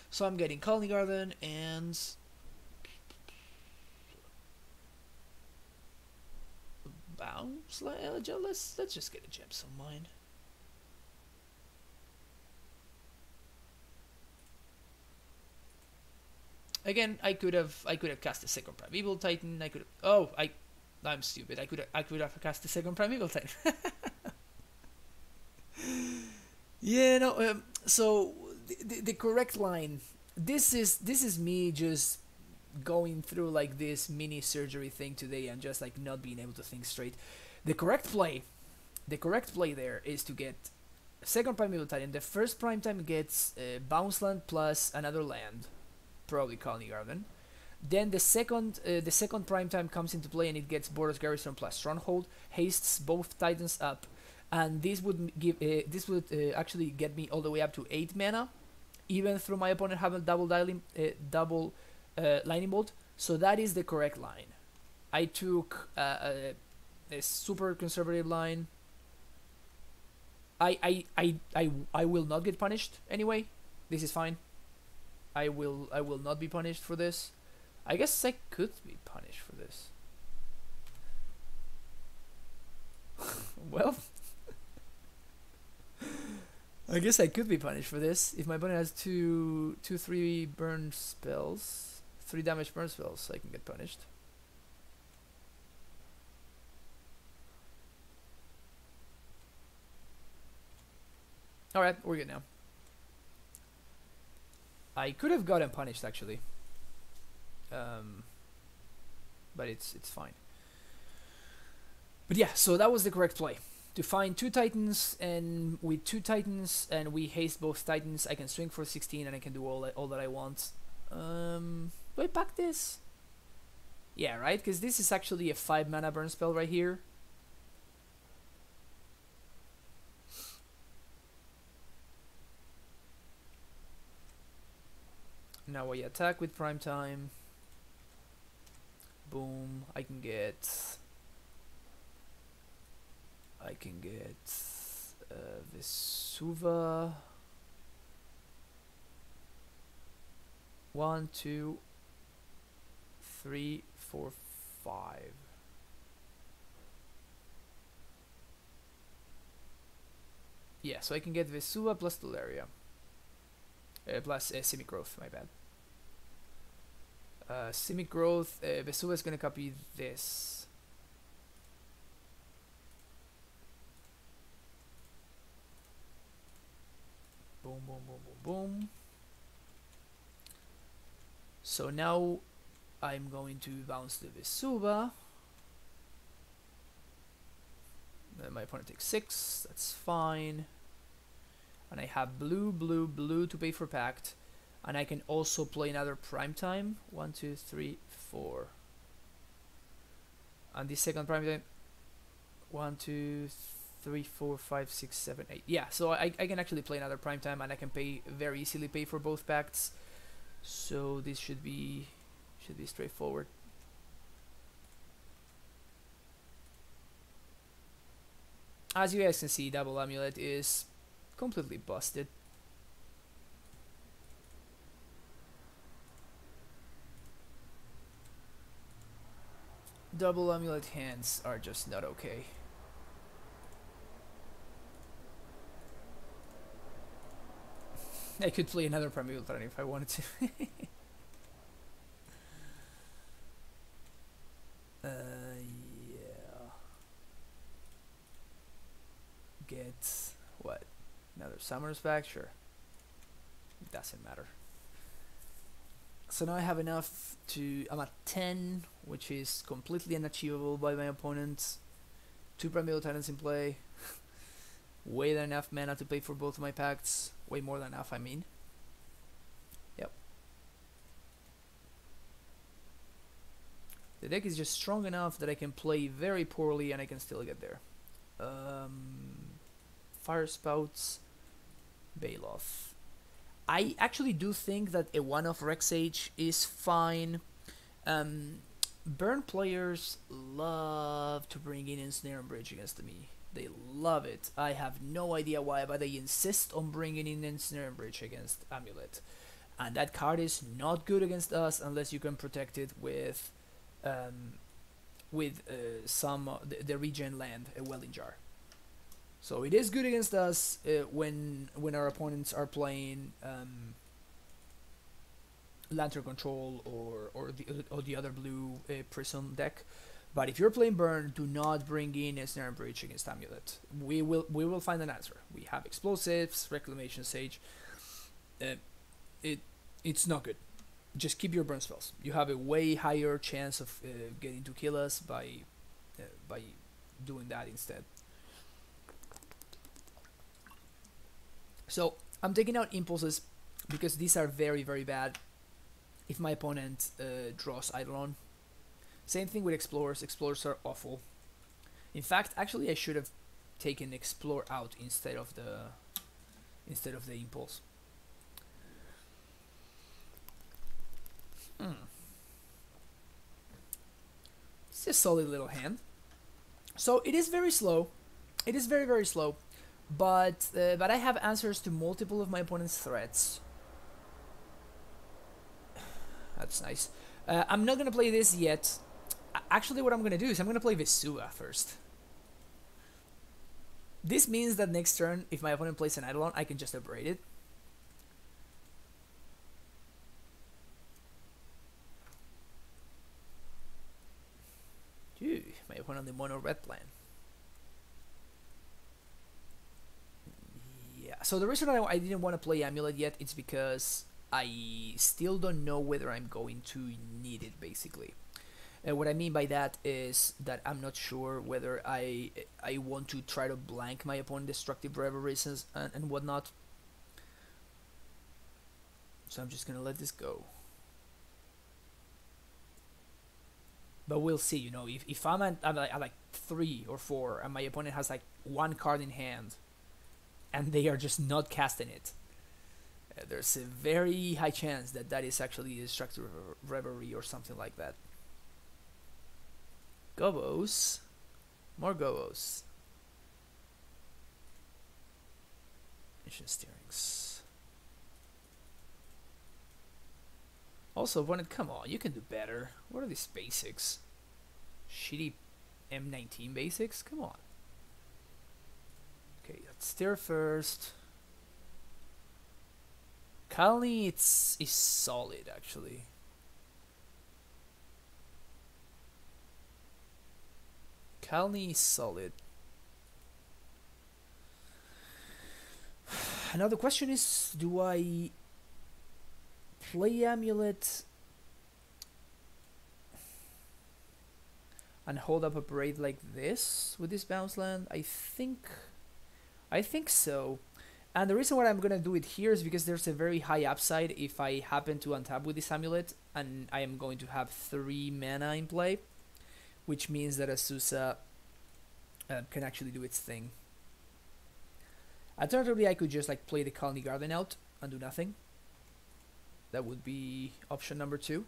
So I'm getting Colony Garden and bounce. Let's just get a Gemstone Mine. Again, I could have cast a second Primeval Titan. I'm stupid. I could have cast a second Primeval Titan. Yeah, no. So the correct line. This is me just going through like this mini surgery thing today and just like not being able to think straight. The correct play there is to get second Primeval Titan. The first prime time gets bounce land plus another land, probably Colony Garden. Then the second prime time comes into play and it gets Boros Garrison plus Stronghold, hastes both Titans up, and this would give actually get me all the way up to 8 mana, even through my opponent having double Lightning Bolt. So that is the correct line. I took a super conservative line. I will not get punished anyway. This is fine. I will not be punished for this. I guess I could be punished for this. Well, I guess I could be punished for this if my opponent has 3 burn spells, 3 damage burn spells. I can get punished. All right, we're good now. I could have gotten punished actually, but it's fine. But yeah, so that was the correct play. To find 2 Titans, and with 2 Titans and we haste both Titans, I can swing for 16 and I can do all that I want. Do I pack this? Yeah, right, because this is actually a 5 mana burn spell right here. Now I attack with prime time. Boom, I can get Vesuva. 1, 2, 3, 4, 5. Yeah, so I can get Vesuva plus Tolaria. Plus Simic Growth, my bad. Simic Growth, Vesuva is gonna copy this. boom, boom, boom, boom. So now I'm going to bounce the Vesuva. Then my opponent takes 6, that's fine. And I have blue, blue, blue to pay for Pact. And I can also play another Primetime. 1, 2, 3, 4. And the second Primetime. 1, 2, 3, 4, 5, 6, 7, 8. Yeah, so I can actually play another Primetime and I can very easily pay for both Pacts. So this should be straightforward. As you guys can see, double Amulet is completely busted. Double Amulet hands are just not okay. I could play another Primeval Titan if I wanted to. Yeah. Get what? Another Summoner's Pact? Sure. Doesn't matter. So now I have enough to... I'm at 10, which is completely unachievable by my opponent. 2 Primeval Titans in play. Way than enough mana to pay for both of my pacts. Way more than enough, I mean. Yep. The deck is just strong enough that I can play very poorly and I can still get there. Fire Spouts, Bailoff. I actually do think that a one-off Rexage is fine. Burn players love to bring in Ensnare and Bridge against me. They love it. I have no idea why, but they insist on bringing in Ensnare and Bridge against Amulet. And that card is not good against us unless you can protect it with the regen land, a Welling Jar. So it is good against us when our opponents are playing Lantern Control or the other blue Prism deck. But if you're playing Burn, do not bring in a Snare and Bridge against Amulet. We will find an answer. We have Explosives, Reclamation Sage. It's not good. Just keep your burn spells. You have a way higher chance of getting to kill us by doing that instead. So I'm taking out Impulses because these are very, very bad if my opponent draws Eidolon. Same thing with Explorers. Explorers are awful. In fact, actually I should have taken Explore out instead of the Impulse. It's a solid little hand. So it is very slow. It is very, very slow. But I have answers to multiple of my opponent's threats. That's nice. I'm not gonna play this yet. Actually, what I'm gonna do is I'm gonna play Vesuva first. This means that next turn, if my opponent plays an Eidolon, I can just abrade it. Dude, my opponent on the mono red plan. Yeah, so the reason I didn't want to play Amulet yet is because I still don't know whether I'm going to need it, basically. What I mean by that is that I'm not sure whether I want to try to blank my opponent destructive reveries and whatnot. So I'm just gonna let this go. But we'll see, you know, if I'm at like 3 or 4 and my opponent has like 1 card in hand and they are just not casting it, there's a very high chance that that is actually a destructive reverie or something like that. Gobos. More Gobos. Mission steerings. Also, come on, you can do better. What are these basics? Shitty M19 basics? Come on. Okay, let's steer first. Kalni is solid, actually. Kalni is solid. Now the question is, do I play Amulet and hold up a Braid like this with this bounce land? I think so. And the reason why I'm gonna do it here is because there's a very high upside if I happen to untap with this Amulet, and I am going to have 3 mana in play, which means that Azusa can actually do its thing. Alternatively, I could just like play the Colony Garden out and do nothing. That would be option number 2.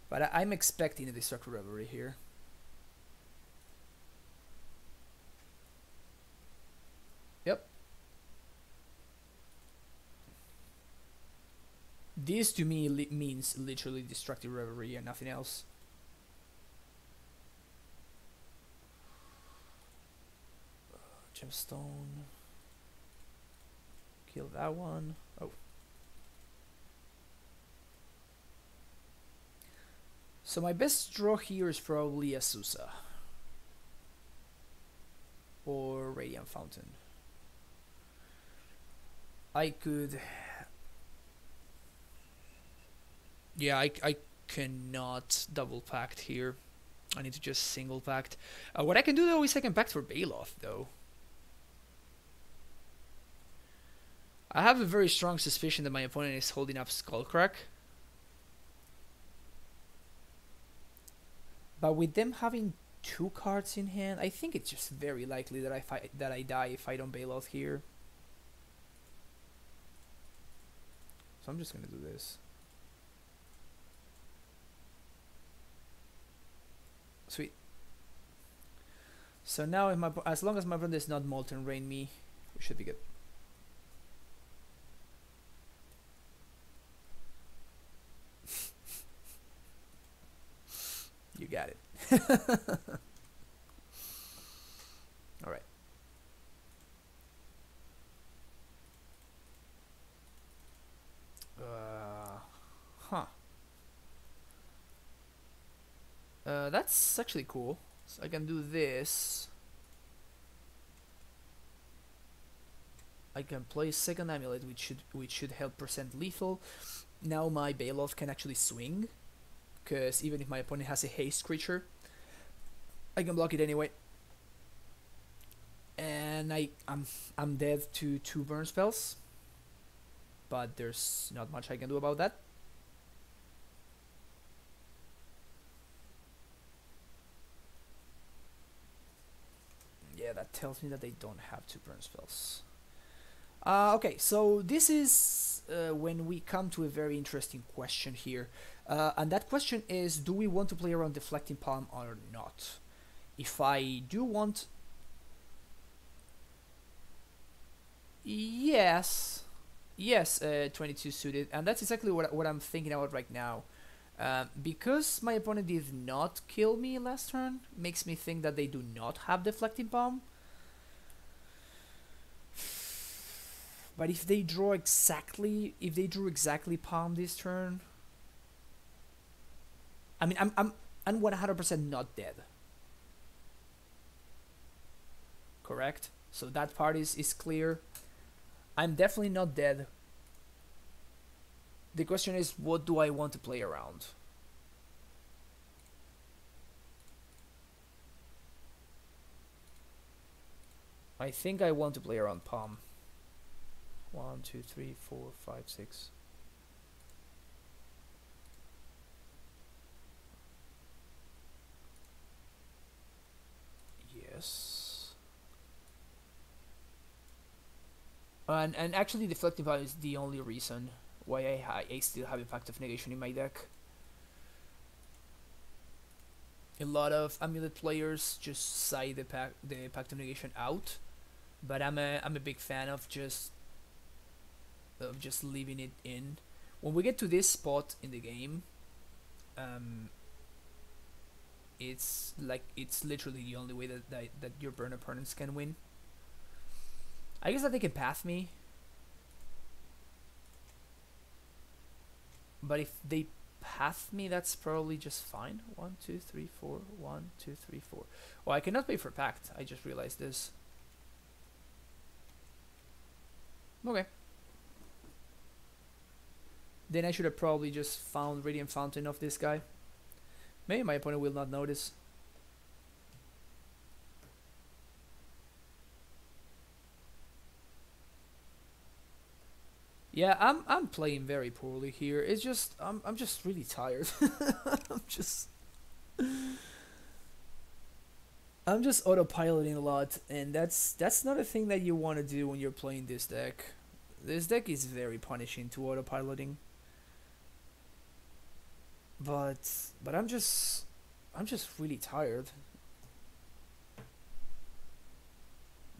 But I'm expecting a Destructive Revelry here. Yep. This to me means literally Destructive Revelry and nothing else. Gemstone. Kill that one. Oh. So my best draw here is probably Azusa. Or Radiant Fountain. I could... Yeah, I cannot double pact here. I need to just single pact. What I can do though is I can pact for Baloth though. I have a very strong suspicion that my opponent is holding up Skullcrack. But with them having 2 cards in hand, I think it's just very likely that I die if I don't Baloth here. So I'm just gonna do this. Sweet. So now, if as long as my opponent does not Molten Rain me, we should be good. You got it. All right. Huh. That's actually cool. So I can do this. I can play second Amulet, which should help percent lethal. Now my Baloth can actually swing, because even if my opponent has a haste creature, I can block it anyway. And I'm dead to 2 burn spells, but there's not much I can do about that. Yeah, that tells me that they don't have 2 burn spells. Okay, so this is when we come to a very interesting question here. And that question is, do we want to play around Deflecting Palm or not? If I do want... Yes, 22 suited, and that's exactly what I'm thinking about right now. Because my opponent did not kill me last turn, makes me think that they do not have Deflecting Palm. But if they drew exactly Palm this turn, I mean, I'm 100% not dead. Correct? So that part is clear. I'm definitely not dead. The question is, what do I want to play around? I think I want to play around Palm. 1, 2, 3, 4, 5, 6. Yes. And actually, Deflective Eye is the only reason why I still have a Pact of Negation in my deck. A lot of Amulet players just side the Pact of Negation out, but I'm a big fan of just leaving it in. When we get to this spot in the game, it's literally the only way that your burn opponents can win. I guess that they can path me, but if they path me, that's probably just fine. 1, 2, 3, 4. 1, 2, 3, 4. Oh, I cannot pay for Pact. I just realized this. Okay. Then I should have probably just found Radiant Fountain of this guy. Maybe my opponent will not notice. Yeah, I'm playing very poorly here. It's just I'm just really tired. I'm just autopiloting a lot, and that's not a thing that you want to do when you're playing this deck. This deck is very punishing to autopiloting. But I'm just really tired.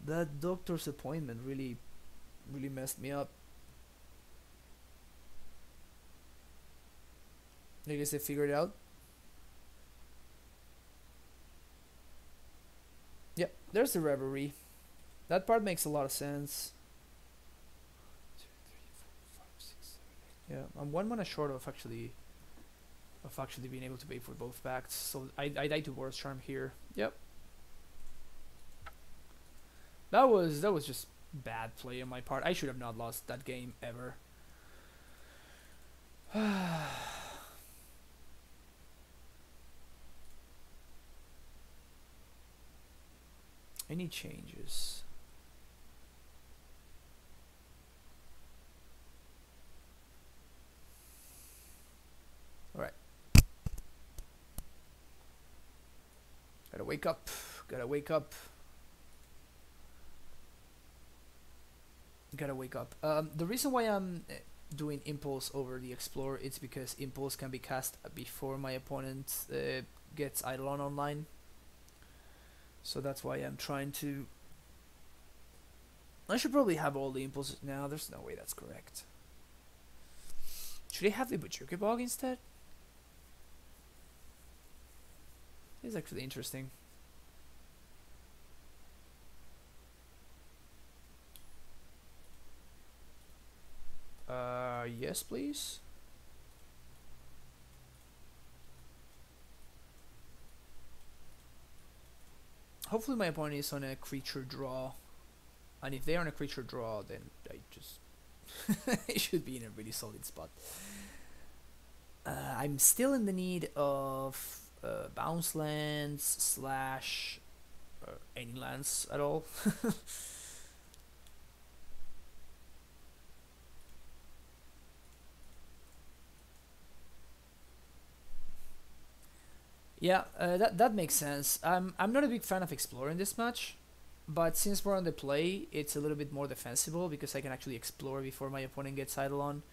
That doctor's appointment really messed me up. I guess they figured it out. Yep, there's the Reverie. That part makes a lot of sense. 2, 3, 4, 5, 6, 7, 8. Yeah, I'm 1 mana short of actually being able to pay for both pacts. So I died to Boros Charm here. Yep. That was just bad play on my part. I should have not lost that game ever. Any changes? Alright. Gotta wake up. Gotta wake up. Gotta wake up. The reason why I'm doing Impulse over the Explorer, it's because Impulse can be cast before my opponent gets Eidolon online. So that's why I'm trying to... I should probably have all the impulses now. There's no way that's correct. Should I have the Bujuki Bog instead? It's actually interesting. Yes, please. Hopefully my opponent is on a creature draw, and if they are on a creature draw, then I just it should be in a really solid spot. I'm still in the need of bounce lands / any lands at all. Yeah, that makes sense. I'm not a big fan of exploring this much, but since we're on the play, it's a little bit more defensible because I can actually explore before my opponent gets Eidolon.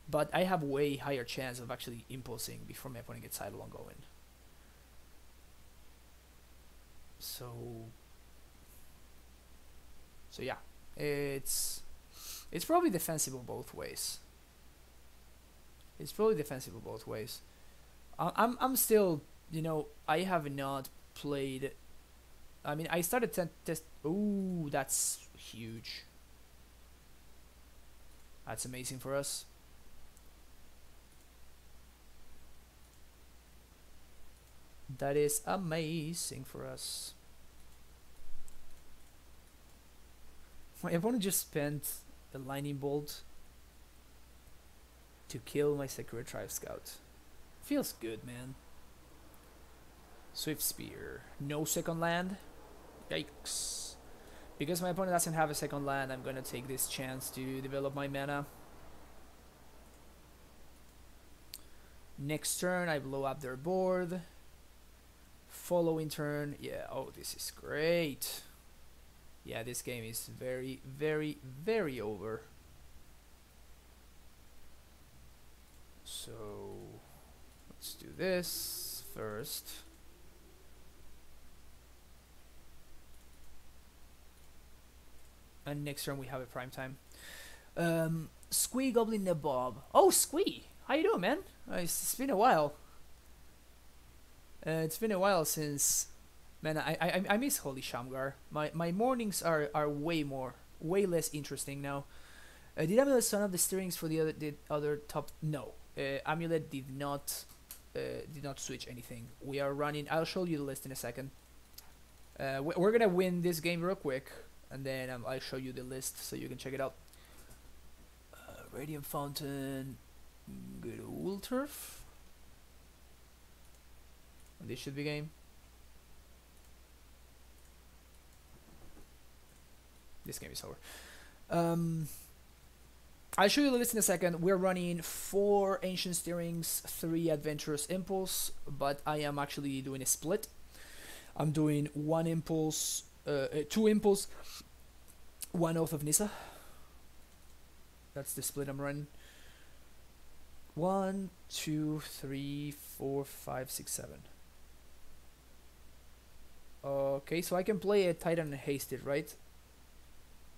But I have way higher chance of actually impulsing before my opponent gets Eidolon going. So yeah, it's probably defensible both ways. It's probably defensible both ways. I'm still, you know, I have not played. I mean, I started test. Ooh, that's huge. That's amazing for us. That is amazing for us. My opponent just spent a lightning bolt to kill my Sakura Tribe Scout. Feels good, man. Swift Spear. No second land. Yikes. Because my opponent doesn't have a second land, I'm gonna take this chance to develop my mana. Next turn, I blow up their board. Following turn, yeah, oh, this is great. Yeah, this game is very, very, very over. So, let's do this first. And next turn we have a prime time. Squee Goblin Nabob. Oh, Squee! How you doing, man? It's been a while. It's been a while since, man. I miss Holy Shamgar. My mornings are way less interesting now. Did Amulet son of the steerings for the other top? No. Amulet did not switch anything. We are running. I'll show you the list in a second. We're gonna win this game real quick, and then I'll show you the list so you can check it out. Radiant Fountain, good old turf. And this should be game. This game is over. I'll show you the list in a second. We're running 4 Ancient Stirrings, 3 Adventurous Impulse, but I am actually doing a split. I'm doing 1 Impulse, 2 Impulse, 1 Oath of Nissa. That's the split I'm running. 1, 2, 3, 4, 5, 6, 7. Okay, so I can play a Titan and Hasted, right?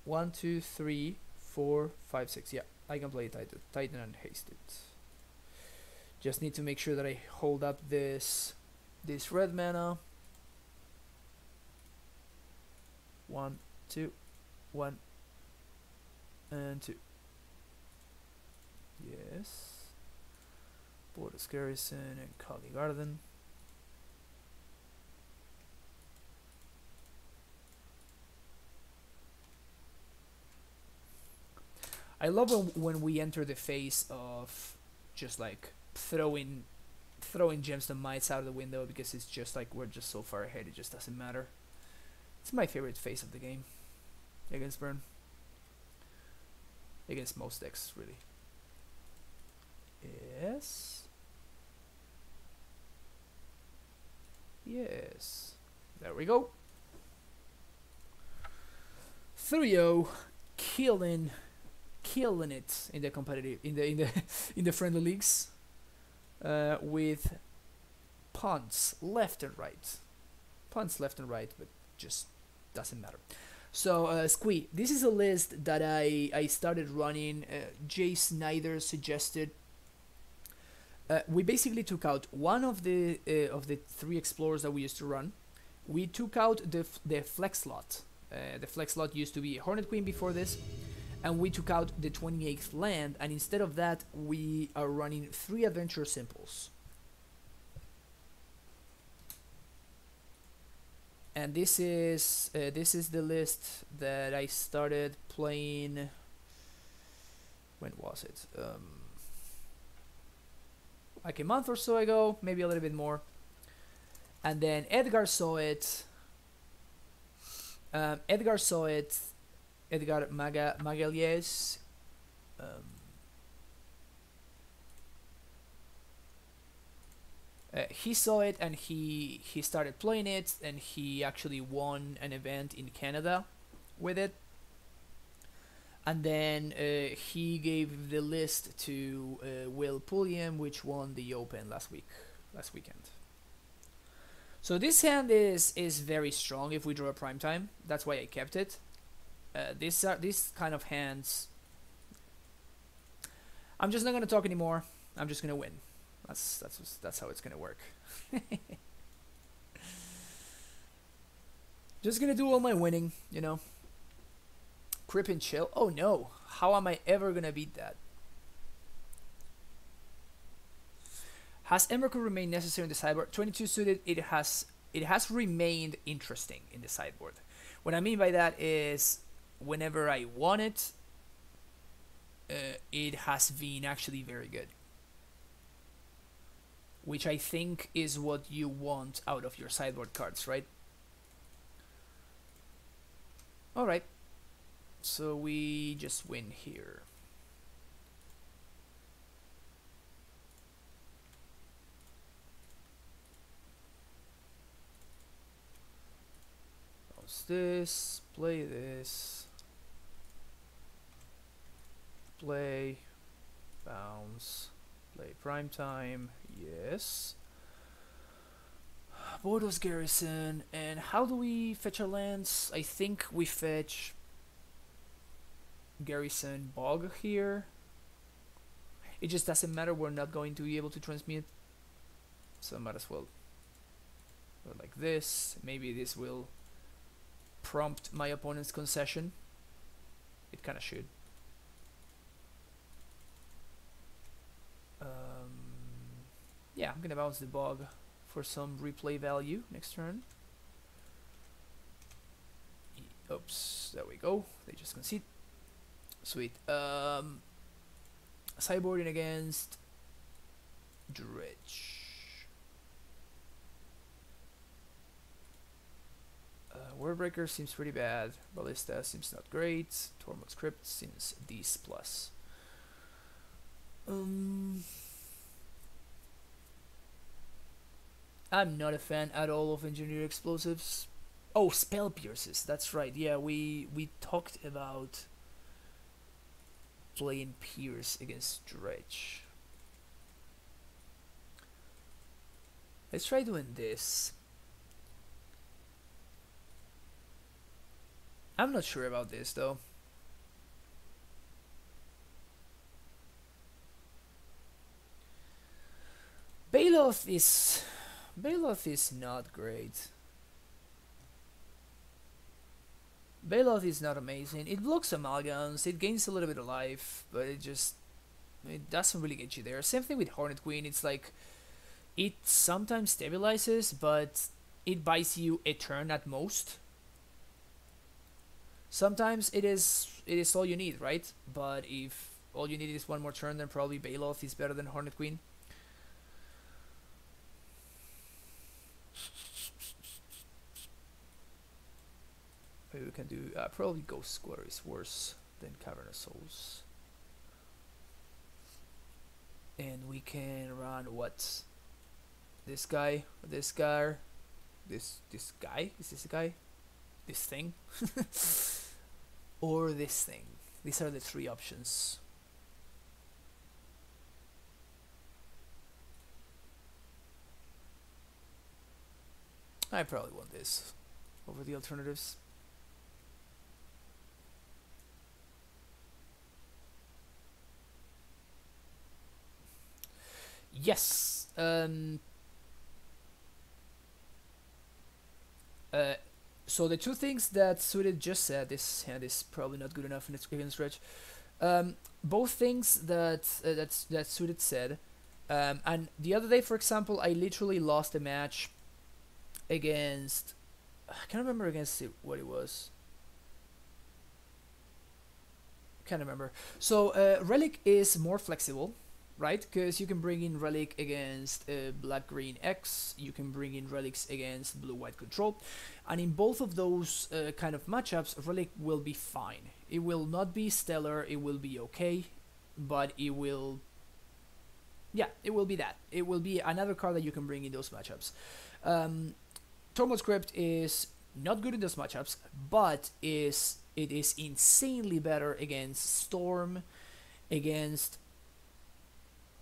1, 2, 3, 4, 5, 6. Yeah, I can play Titan and Hasted. Just need to make sure that I hold up this red mana. 1, 2, 1, and 2. Yes. Borders Garrison and Kali Garden. I love when we enter the phase of just like throwing gemstone mites out of the window, because it's just like we're just so far ahead, it just doesn't matter. It's my favorite phase of the game against Burn. Against most decks, really. Yes. Yes. There we go. 3-0, killing it in the competitive, in the friendly leagues, with punts left and right, but just doesn't matter. So Squee, this is a list that I started running. Jay Snyder suggested. We basically took out one of the 3 explorers that we used to run. We took out the flex slot. The flex slot used to be Hornet Queen before this, and we took out the 28th land, and instead of that we are running 3 Adventure Simples. And this is the list that I started playing. When was it? Like a month or so ago, maybe a little bit more. And then Edgar saw it. Edgar Magalhaes. He saw it and he started playing it, and he actually won an event in Canada with it. And then he gave the list to Will Pulliam, which won the Open last weekend. So this hand is very strong if we draw a prime time. That's why I kept it. These kind of hands. I'm just not gonna talk anymore. I'm just gonna win. That's how it's gonna work. Just gonna do all my winning, you know. Crip and chill. Oh no! How am I ever gonna beat that? Has Emrakul remained necessary in the sideboard? 22 suited. It has remained interesting in the sideboard. What I mean by that is, whenever I want it, it has been actually very good. Which I think is what you want out of your sideboard cards, right? Alright. So we just win here. How's this? Play this. Play. Bounce. Play prime time. Yes. Bordeaux Garrison. And how do we fetch our lands? I think we fetch Garrison Bog here. It just doesn't matter. We're not going to be able to transmute. So might as well go like this. Maybe this will prompt my opponent's concession. It kind of should. Yeah, I'm gonna bounce the bog for some replay value next turn. Oops, there we go. They just concede. Sweet. Sideboarding against Dredge. Wordbreaker seems pretty bad. Ballista seems not great. Tormod's Crypt seems D+. I'm not a fan at all of engineered explosives. Oh, spell pierces. That's right. Yeah, we talked about playing Pierce against Dredge. Let's try doing this. I'm not sure about this though. Baloth is not great. Baloth is not amazing. It blocks amalgams, it gains a little bit of life, but it doesn't really get you there. Same thing with Hornet Queen. It's like it sometimes stabilizes, but it buys you a turn at most. Sometimes it is all you need, right? But if all you need is one more turn, then probably Baloth is better than Hornet Queen. Maybe we can do probably Ghost Square is worse than Cavernous Souls. And we can run what? This guy, this guy, this guy, is this guy? This thing? Or this thing. These are the three options. I probably want this over the alternatives. Yes. So the two things that Suited just said, this hand is probably not good enough in its given stretch. Both things that Suited said, and the other day, for example, I literally lost a match against. I can't remember against what it was. Can't remember. So Relic is more flexible, right? Because you can bring in Relic against black-green X, you can bring in Relics against blue-white control, and in both of those kind of matchups, Relic will be fine. It will not be stellar, it will be okay, but it will... yeah, it will be that. It will be another card that you can bring in those matchups. Tormod's Crypt is not good in those matchups, but it is insanely better against Storm, against...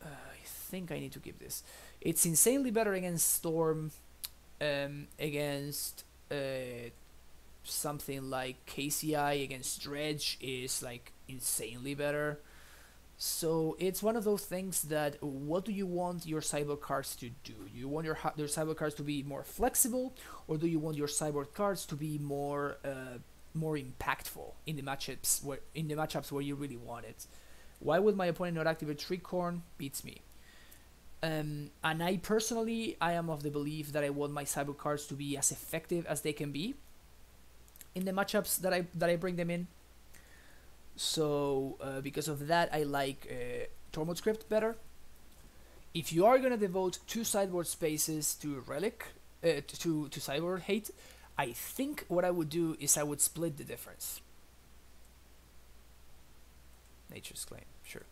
I think I need to keep this. It's insanely better against Storm, against something like KCI, against Dredge is like insanely better. So it's one of those things that, what do you want your sideboard cards to do? You want your sideboard cards to be more flexible, or do you want your sideboard cards to be more impactful in the matchups where you really want it? Why would my opponent not activate Tricorn? Beats me. And I personally, I am of the belief that I want my sideboard cards to be as effective as they can be in the matchups that I bring them in. So because of that, I like Tormod's Crypt better. If you are gonna devote 2 sideboard spaces to Relic, to sideboard hate, I think what I would do is I would split the difference. Nature's Claim, sure.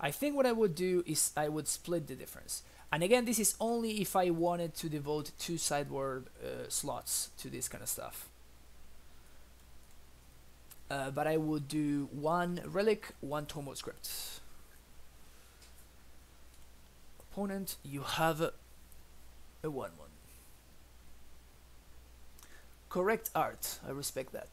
I think what I would do is I would split the difference. And again, this is only if I wanted to devote 2 sideboard slots to this kind of stuff. But I would do 1 Relic, 1 Tormod's Crypt. Opponent, you have a 1/1. Correct art, I respect that.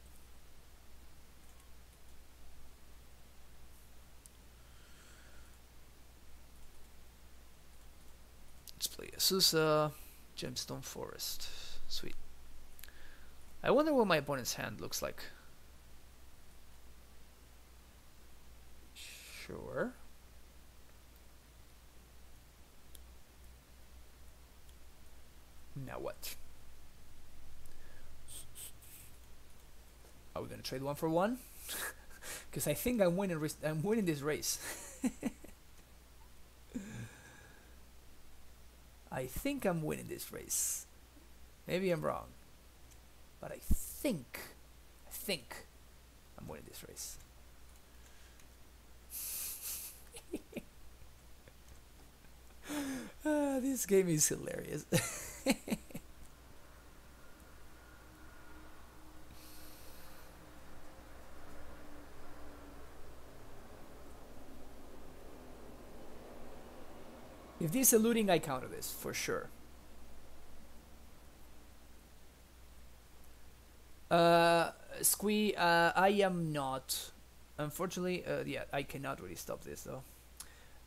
Let's play Azusa, Gemstone Forest. Sweet. I wonder what my opponent's hand looks like. Sure. Now what? Are we gonna trade 1 for 1? Because I think I'm winning. I'm winning this race. I think I'm winning this race. Maybe I'm wrong, but I think I'm winning this race. This game is hilarious. If this is looting, I counter this for sure. Squee, I am not. Unfortunately, yeah, I cannot really stop this though.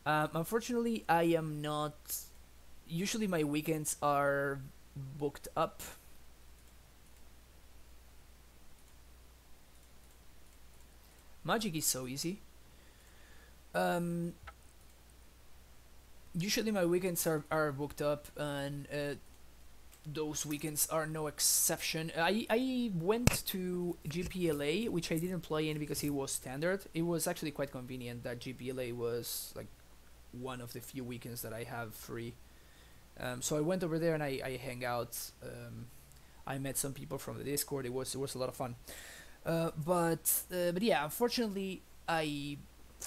Unfortunately, I am not. Usually, my weekends are booked up. Magic is so easy. Usually my weekends are booked up, and those weekends are no exception. I went to GPLA, which I didn't play in because it was standard. It was actually quite convenient that GPLA was like one of the few weekends that I have free. So I went over there and I hang out. I met some people from the Discord. It was a lot of fun. But yeah, unfortunately, I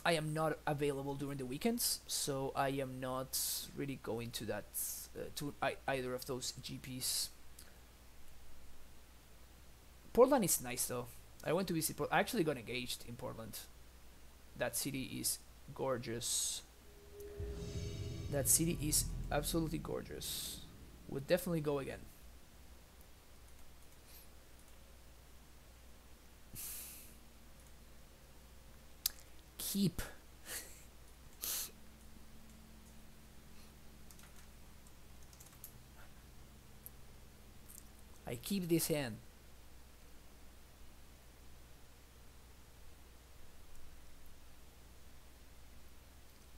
am not available during the weekends, so I am not really going to that either of those GPs. Portland is nice though. I went to visit I actually got engaged in Portland. That city is gorgeous. That city is absolutely gorgeous. Would definitely go again. Keep. I keep this hand.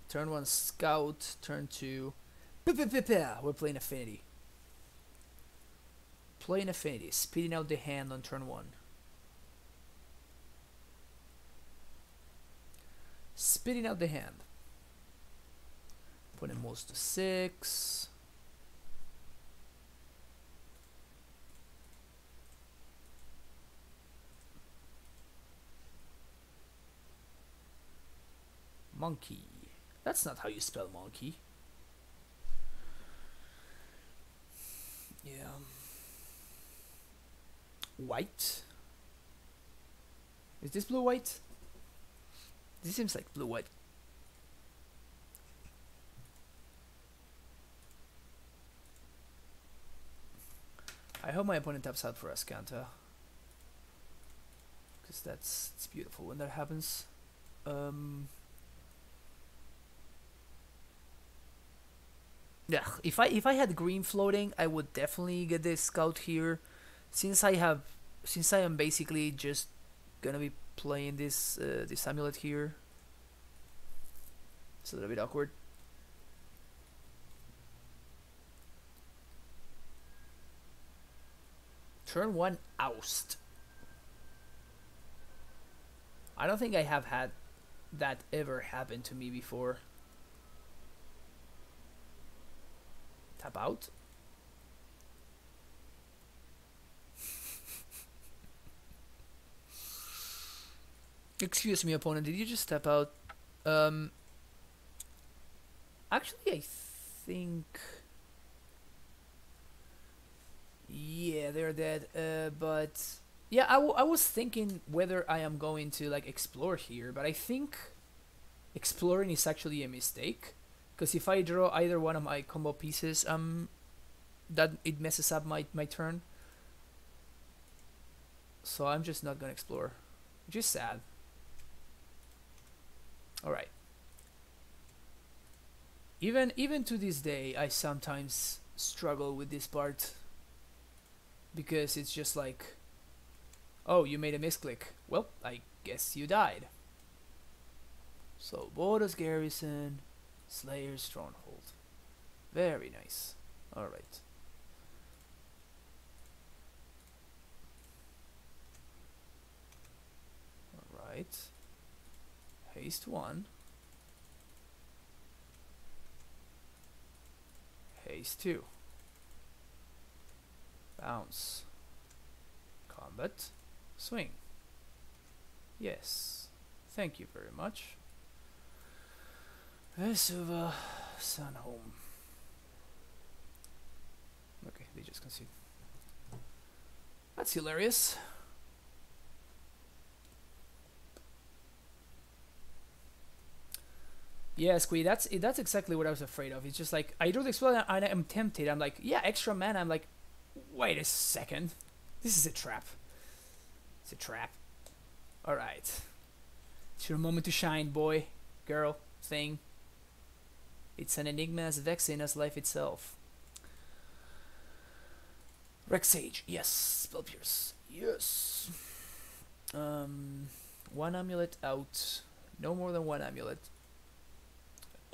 Turn 1 scout, turn 2. We're playing affinity. Playing affinity, speeding out the hand on turn 1. Spitting out the hand. Opponent moves to 6. Monkey. That's not how you spell monkey. Yeah. White. Is this blue-white? This seems like blue-white. I hope my opponent taps out for Ascanta, because it's beautiful when that happens. Yeah, if I had green floating, I would definitely get this scout here. Since I am basically just gonna be playing this amulet here, it's a little bit awkward. Turn 1 oust. I don't think I have had that ever happen to me before. Tap out. Excuse me, opponent, did you just step out? Actually, I think... Yeah, they're dead. But... Yeah, I was thinking whether I am going to, like, explore here, but I think exploring is actually a mistake. Because if I draw either one of my combo pieces, that it messes up my turn. So I'm just not gonna explore, which is sad. All right. Even to this day, I sometimes struggle with this part, because it's just like, oh, you made a misclick. Well, I guess you died. So Boros Garrison, Slayer's Stronghold. Very nice. Alright. Haste 1. Haste 2. Bounce. Combat. Swing. Yes. Thank you very much. Vesuva. Sunhome. Okay, they just concede. That's hilarious. Yeah, Squee, that's exactly what I was afraid of. It's just like, I don't explode and I'm tempted. I'm like, yeah, extra mana. I'm like, wait a second. This is a trap. It's a trap. Alright. It's your moment to shine, boy, girl, thing. It's an enigma as vexing as life itself. Rex Sage, yes. Spell Pierce, yes. One amulet out. No more than one amulet.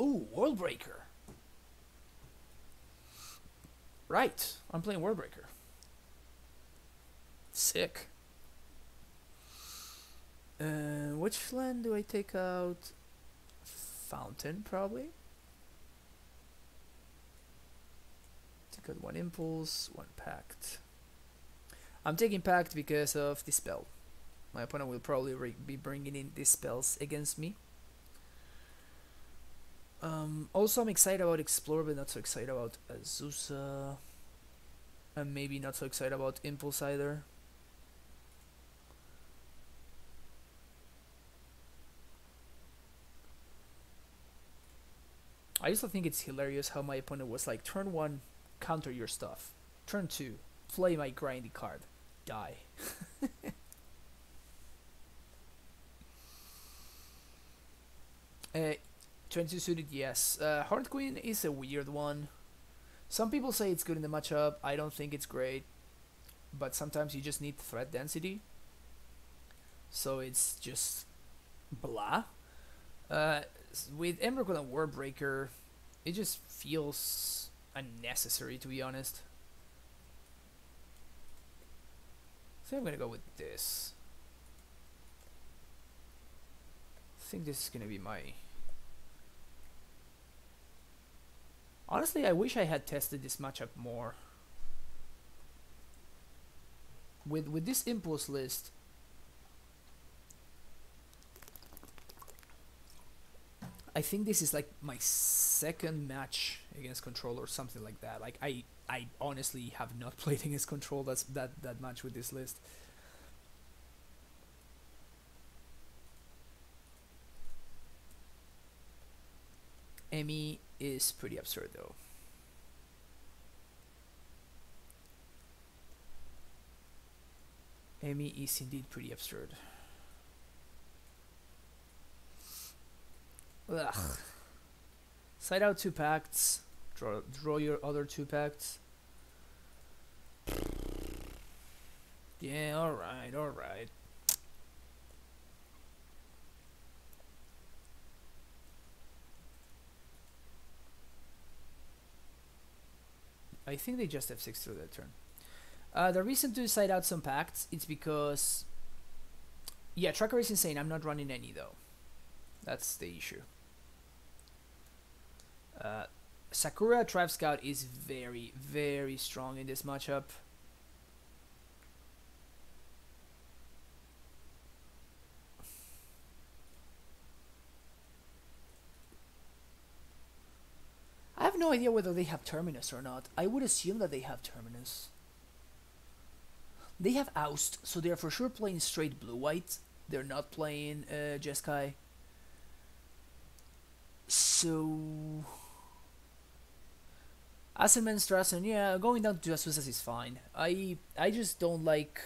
Ooh, World Breaker. Right, I'm playing World Breaker. Sick. Which land do I take out? Fountain, probably. Take out one Impulse, one Pact. I'm taking Pact because of the spell. My opponent will probably be bringing in these spells against me. Also, I'm excited about Explore, but not so excited about Azusa. And maybe not so excited about Impulse either. I also think it's hilarious how my opponent was like, turn 1, counter your stuff. Turn 2, play my grindy card. Die. 22 suited, yes. Heart Queen is a weird one. Some people say it's good in the matchup. I don't think it's great. But sometimes you just need threat density. So it's just blah. With Emrakul and Warbreaker, it just feels unnecessary, to be honest. So I'm gonna go with this. I think this is gonna be my... Honestly, I wish I had tested this matchup more. With this Impulse list, I think this is like my second match against Control or something like that. Like I honestly have not played against Control that much with this list. Emmy is pretty absurd though. Emmy is indeed pretty absurd. Ugh. Side out 2 Pacts. Draw your other 2 Pacts. Yeah, alright, alright. I think they just F6 through that turn. The reason to side out some Pacts, it's because... Yeah, Tracker is insane. I'm not running any though. That's the issue. Sakura Tribe Scout is very, very strong in this matchup. I have no idea whether they have Terminus or not. I would assume that they have Terminus. They have Oust, so they're for sure playing straight blue-white. They're not playing Jeskai. So... Ascendment Strassen, yeah, going down to Asusas is fine. I just don't like...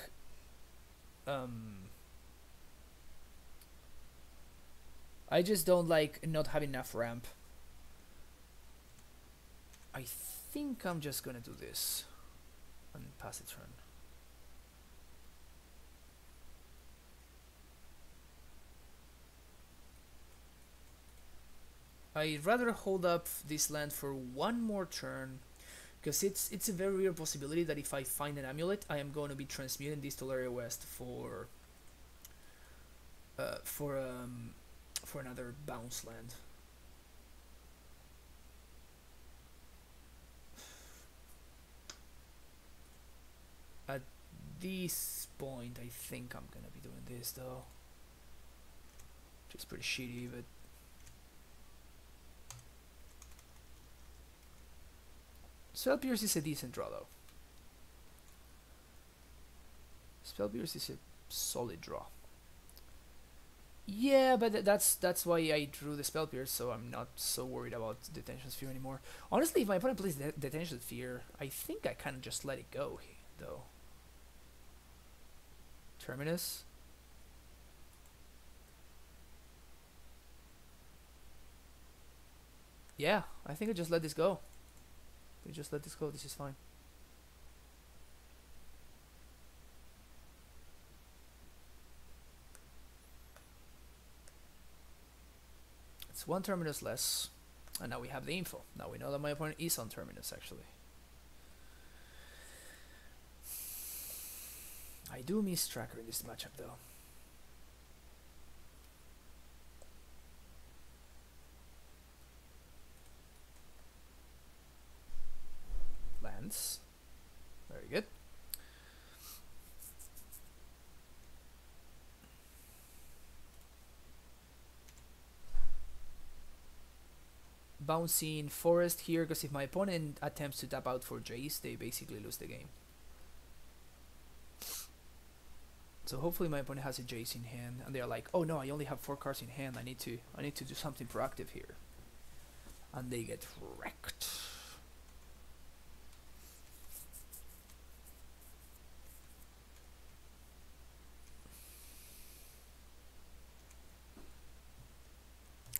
I just don't like not having enough ramp. I think I'm just gonna do this and pass the turn. I'd rather hold up this land for one more turn, because it's a very real possibility that if I find an amulet, I am going to be transmuting this Tolaria West for for another bounce land. At this point, I think I'm gonna be doing this though. Which is pretty shitty, but Spell Pierce is a decent draw though. Spell Pierce is a solid draw. Yeah, but that's why I drew the Spell Pierce, so I'm not so worried about Detention Sphere anymore. Honestly, if my opponent plays Detention Sphere, I think I kind of just let it go, though. Terminus. Yeah, I think I just let this go. We just let this go, this is fine. It's one Terminus less, and now we have the info. Now we know that my opponent is on Terminus, actually. I do miss Tracker in this matchup, though. Lands. Very good. Bouncing Forest here, because if my opponent attempts to tap out for Jace, they basically lose the game. So hopefully my opponent has a Jace in hand, and they're like, "Oh no, I only have 4 cards in hand. I need to do something proactive here," and they get wrecked.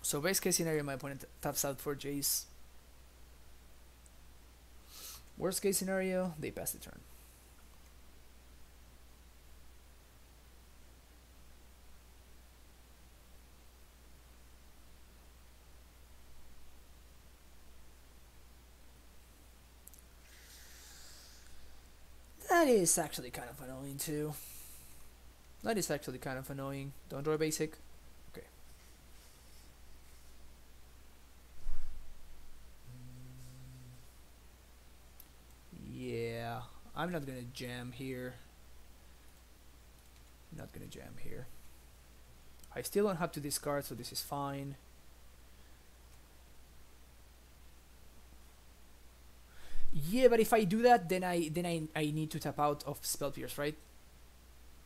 So base case scenario, my opponent taps out for Jace. Worst case scenario, they pass the turn. That is actually kind of annoying too. That is actually kind of annoying. Don't draw a basic. Okay. Yeah, I'm not gonna jam here. Not gonna jam here. I still don't have to discard, so this is fine. Yeah, but if I do that, then I need to tap out of Spell Pierce, right?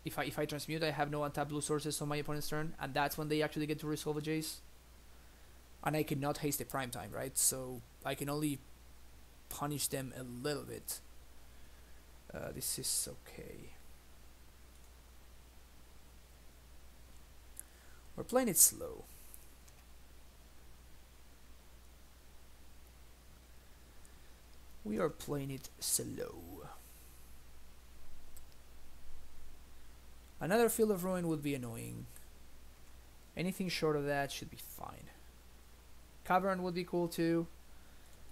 If I transmute, I have no untapped blue sources on my opponent's turn, and that's when they actually get to resolve a Jace. And I cannot haste the prime time, right? So I can only punish them a little bit. This is okay. We're playing it slow. We are playing it slow. Another Field of Ruin would be annoying. Anything short of that should be fine. Cavern would be cool too.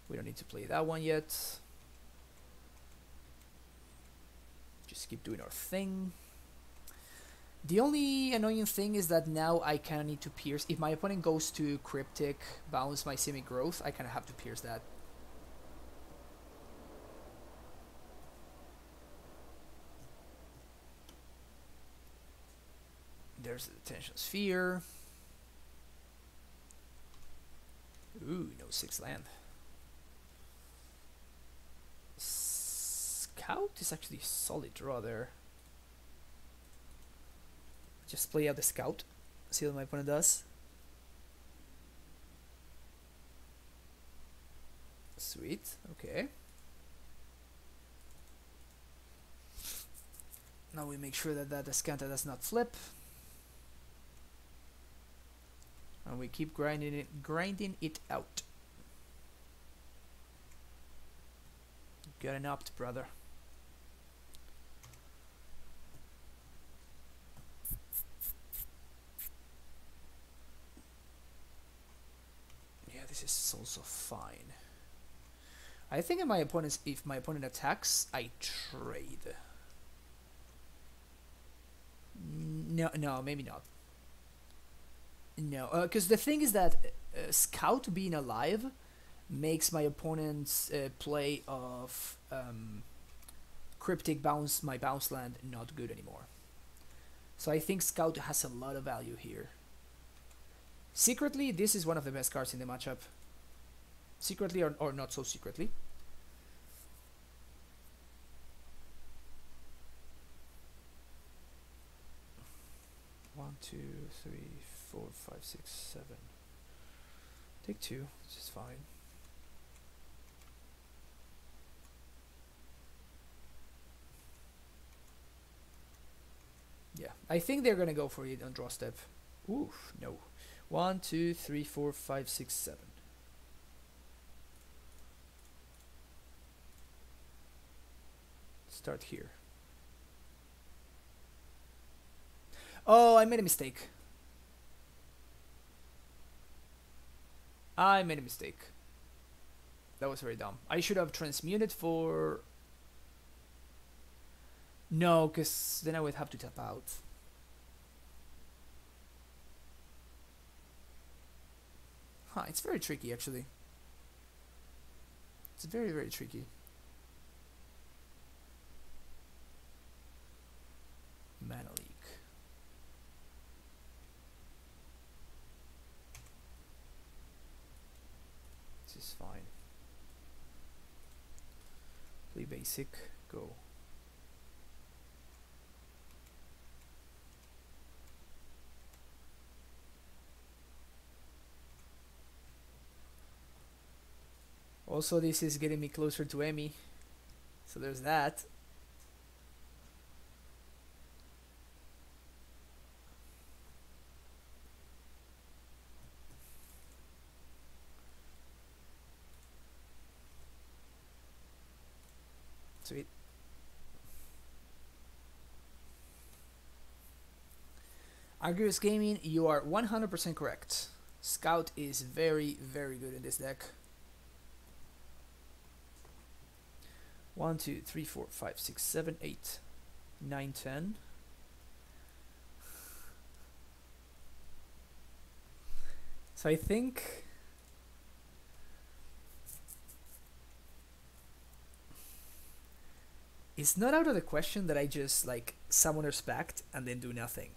We don't need to play that one yet. Just keep doing our thing. The only annoying thing is that now I kind of need to pierce. If my opponent goes to Cryptic, bounce my Simic Growth, I kind of have to pierce that. There's the Detention Sphere. Ooh, no 6 land. Scout is actually a solid draw there. Just play out the Scout. See what my opponent does. Sweet, okay. Now we make sure that Descanta does not flip. And we keep grinding it out. Get an opt, brother. Yeah, this is also fine. I think if my opponent attacks, I trade. No, maybe not. No, because the thing is that Scout being alive makes my opponent's play of Cryptic bounce, my bounce land, not good anymore. So I think Scout has a lot of value here. Secretly, this is one of the best cards in the matchup. Secretly or not so secretly. One, two, three, 4, 5, 6, 7. Take 2, which is fine. Yeah, I think they're gonna go for it on draw step. Oof, no. 1, 2, 3, 4, 5, 6, 7. Start here. Oh, I made a mistake. I made a mistake. That was very dumb. I should have transmuted for... No, because then I would have to tap out. Huh, it's very tricky actually. It's very, very tricky. Mana leak. This is fine. Play basic, go. Also, this is getting me closer to Emmy, so there's that. Sweet. Argus Gaming, you are 100% correct. Scout is very, very good in this deck. 1, 2, 3, 4, 5, 6, 7, 8, 9, 10. So I think it's not out of the question that I just like Summoner's Pact and then do nothing.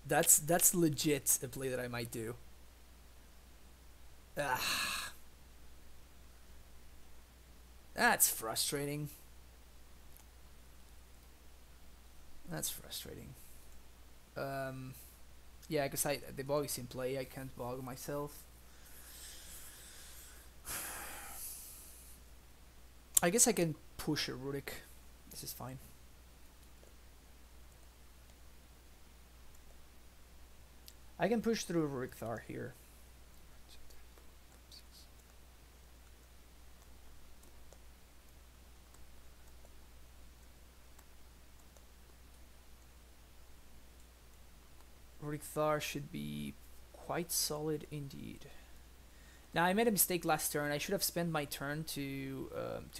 That's legit a play that I might do. Ah. That's frustrating. That's frustrating. Yeah, because the bog is in play. I can't bog myself. I guess I can push a Rurik. This is fine. I can push through Rurik Thar here. Rurik Thar should be quite solid indeed. Now I made a mistake last turn. I should have spent my turn to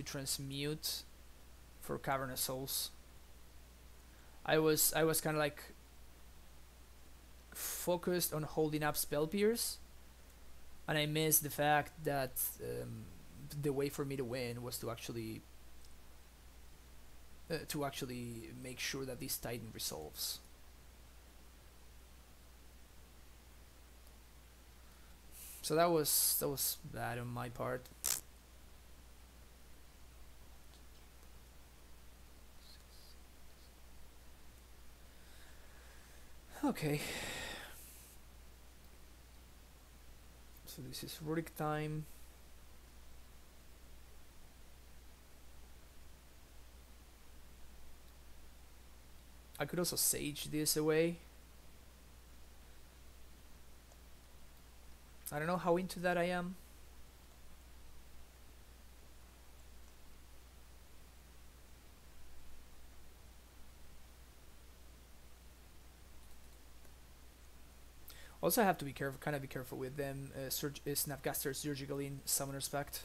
transmute for Cavernous Souls. I was kind of like focused on holding up Spell Pierce, and I missed the fact that the way for me to win was to actually make sure that this Titan resolves. So that was bad on my part. Okay. So this is Rurik time. I could also Sage this away. I don't know how into that I am. Also, I have to be careful, kind of be careful with them. Snapcaster Surgical in Summoner's Pact.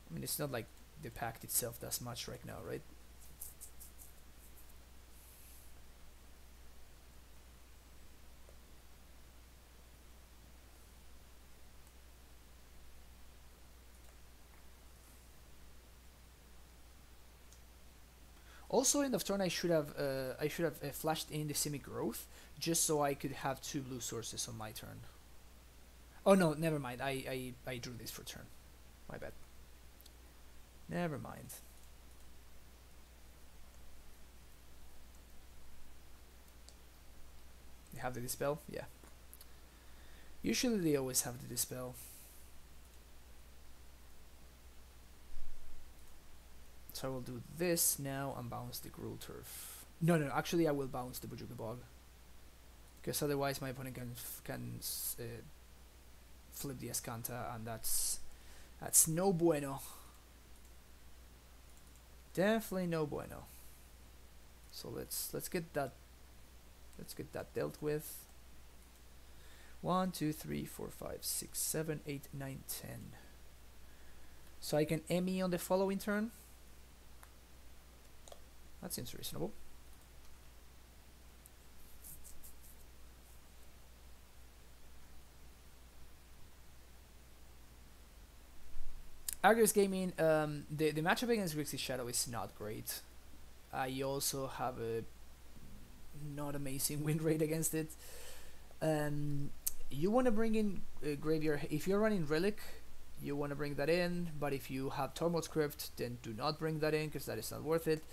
I mean, it's not like the pact itself does much right now, right? Also, end of turn, I should have flashed in the Simic Growth just so I could have 2 blue sources on my turn. Oh no, never mind. I drew this for turn. My bad. Never mind. They have the Dispel? Yeah. Usually they always have the Dispel. So I will do this now and bounce the Gruul Turf. No, actually I will bounce the Bojuka Bog. Because otherwise my opponent can flip the Escanta, and that's no bueno. Definitely no bueno. So let's get that dealt with. 1, 2, 3, 4, 5, 6, 7, 8, 9, 10. So I can Emmy on the following turn. That seems reasonable. Argus Gaming, the matchup against Grixis Shadow is not great. I also have a not amazing win rate against it. You want to bring in Graveyard. If you're running Relic, you want to bring that in, but if you have Tormod's Crypt, then do not bring that in, because that is not worth it.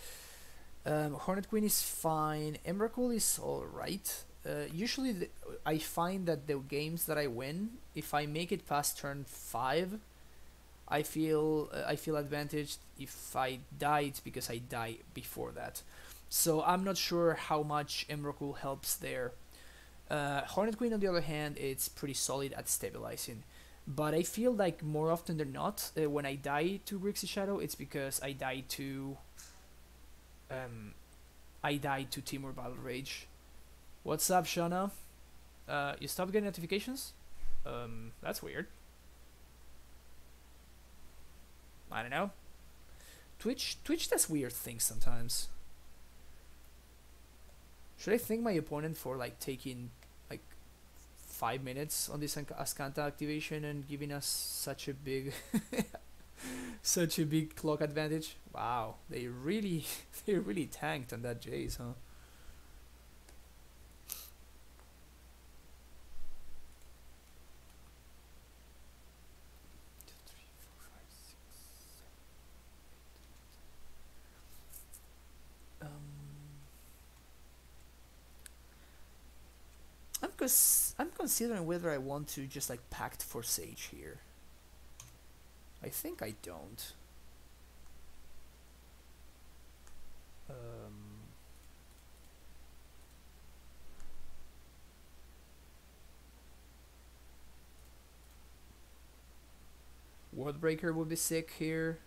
Hornet Queen is fine. Emrakul is alright. Usually I find that the games that I win, if I make it past turn 5, I feel advantaged. If I die, it's because I die before that. So I'm not sure how much Emrakul helps there. Hornet Queen, on the other hand, it's pretty solid at stabilizing. But I feel like more often than not, when I die to Grixis Shadow, it's because I die to Timur Battle Rage. What's up, Shauna? You stopped getting notifications? That's weird. I don't know. Twitch does weird things sometimes. Should I thank my opponent for like taking like 5 minutes on this Ascanta activation and giving us such a big such a big clock advantage? Wow, they really tanked on that Jace, huh? I'm considering whether I want to just like Pact for Sage here. I think I don't. Wardbreaker would be sick here.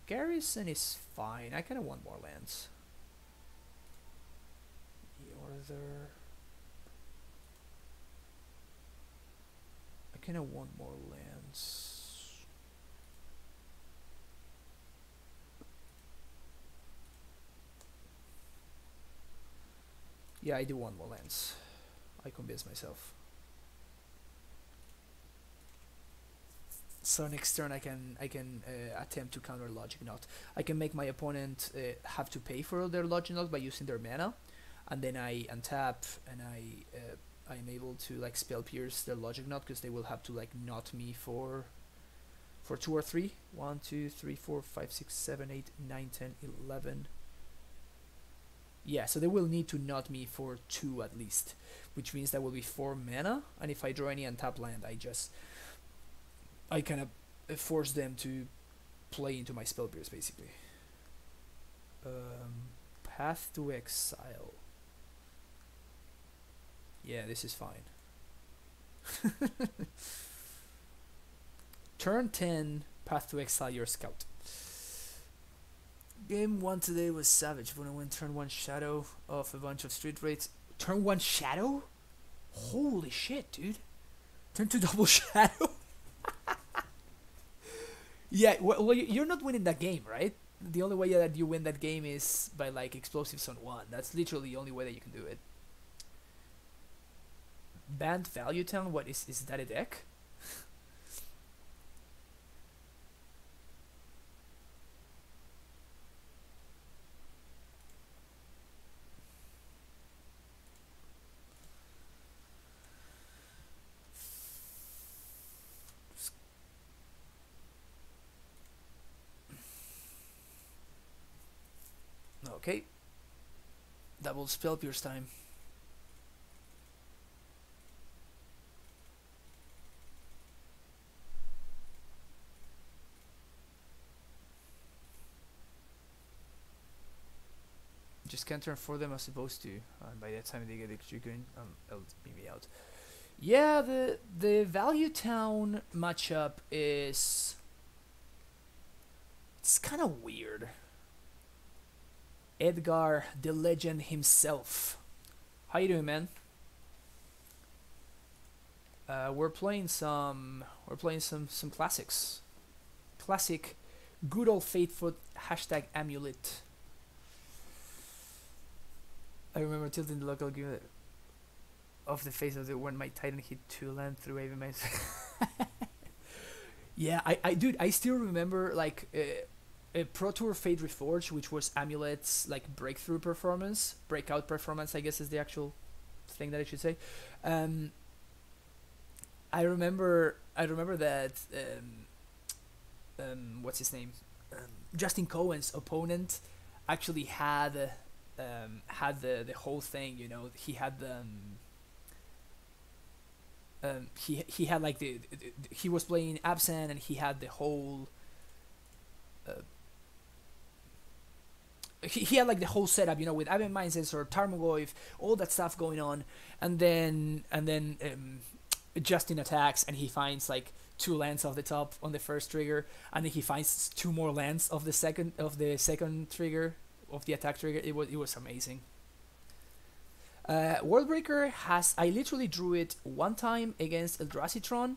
Garrison is fine. I kind of want more lands. Order. I kind of want more lands. Yeah, I do want more lands. I convinced myself. So next turn I can attempt to counter Logic Knot. I can make my opponent have to pay for their Logic Knot by using their mana, and then I untap and I'm able to like spell pierce their Logic Knot, because they will have to like knot me for 2 or 3. 1, 2, 3, 4, 5, 6, 7, 8, 9, 10, 11. Yeah, so they will need to knot me for 2 at least, which means that will be 4 mana, and if I draw any untap land, I kind of force them to play into my spell pierce basically. Path to Exile. Yeah, this is fine. Turn 10, Path to Exile your Scout. Game 1 today was savage. When I went turn 1 Shadow off a bunch of street raids. Turn 1 Shadow? Holy shit, dude. Turn 2 double Shadow? Yeah, well, you're not winning that game, right? The only way that you win that game is by like explosives on 1. That's literally the only way that you can do it. Banned Value Town? What is that a deck? Okay. Double spell pierce time. Just can't turn for them as supposed to. And by that time they get extra green. It'll beat me out. Yeah, the Value Town matchup is it's kind of weird. Edgar, the legend himself. How you doing, man? We're playing some classics. Classic, good old faithful hashtag Amulet. I remember tilting the local game off the face of it when my Titan hit 2 land through AVMS. Yeah, dude, I still remember like a Pro Tour Fate Reforged, which was Amulet's like breakout performance, I guess is the actual thing that I should say. I remember that what's his name? Justin Cohen's opponent actually had the whole thing. You know, he had the he had like he was playing Absent and he had the whole he had like the whole setup, you know, with Aven Mindsets or Tarmogoyf, all that stuff going on, and then Justin attacks and he finds like 2 lands off the top on the first trigger, and then he finds 2 more lands of the second trigger of the attack trigger. It was amazing. Worldbreaker has, I literally drew it one time against Eldrazi Tron,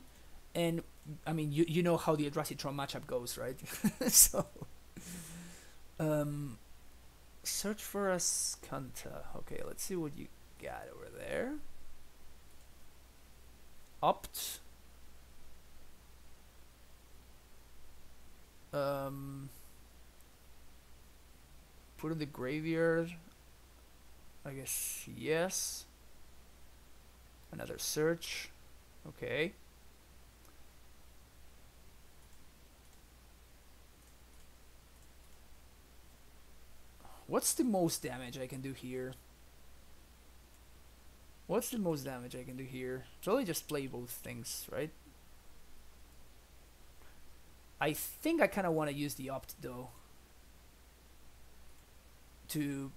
and I mean you know how the Eldrazi Tron matchup goes, right? So search for a Skanta. Okay, let's see what you got over there. Opt. Put in the graveyard. I guess yes. Another search. Okay. What's the most damage I can do here? Totally just play both things, right? I think I kind of want to use the opt though. To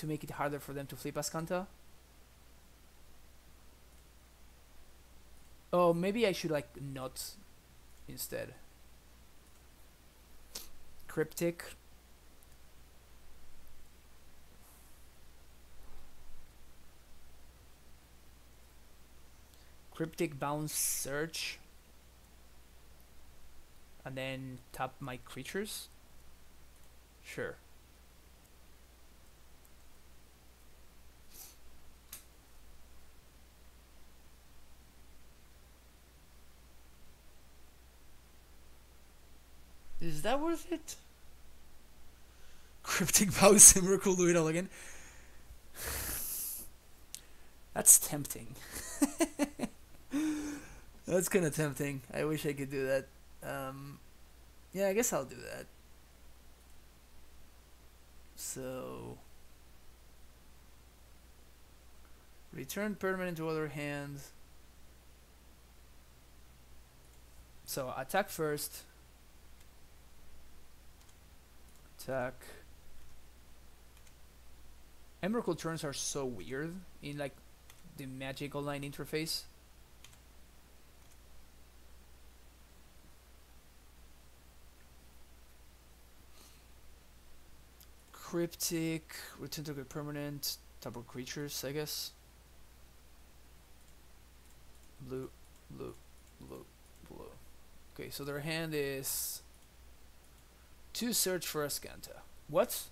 make it harder for them to flip Ascanta. Oh, maybe I should like not instead. Cryptic. Cryptic bounce search. And then tap my creatures. Sure. Is that worth it? Cryptic Bounce Miracle, do it all again. That's tempting. That's kind of tempting. I wish I could do that. Yeah, I guess I'll do that. So return permanent to other hand. So attack first. Attack. Emrakul turns are so weird in like the Magic Online interface. Cryptic, return to a permanent, double creatures, I guess. Blue, blue, blue, blue. Okay, so their hand is to search for a Skanta. What?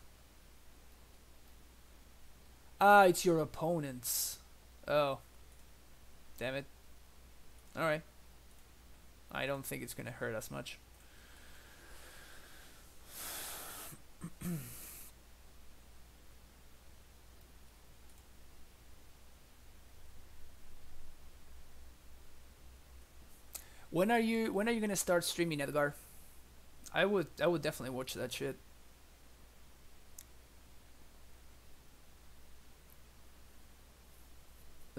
Ah, it's your opponent's. Oh. Damn it. Alright. I don't think it's gonna hurt as much. When are you gonna start streaming, Edgar? I would definitely watch that shit.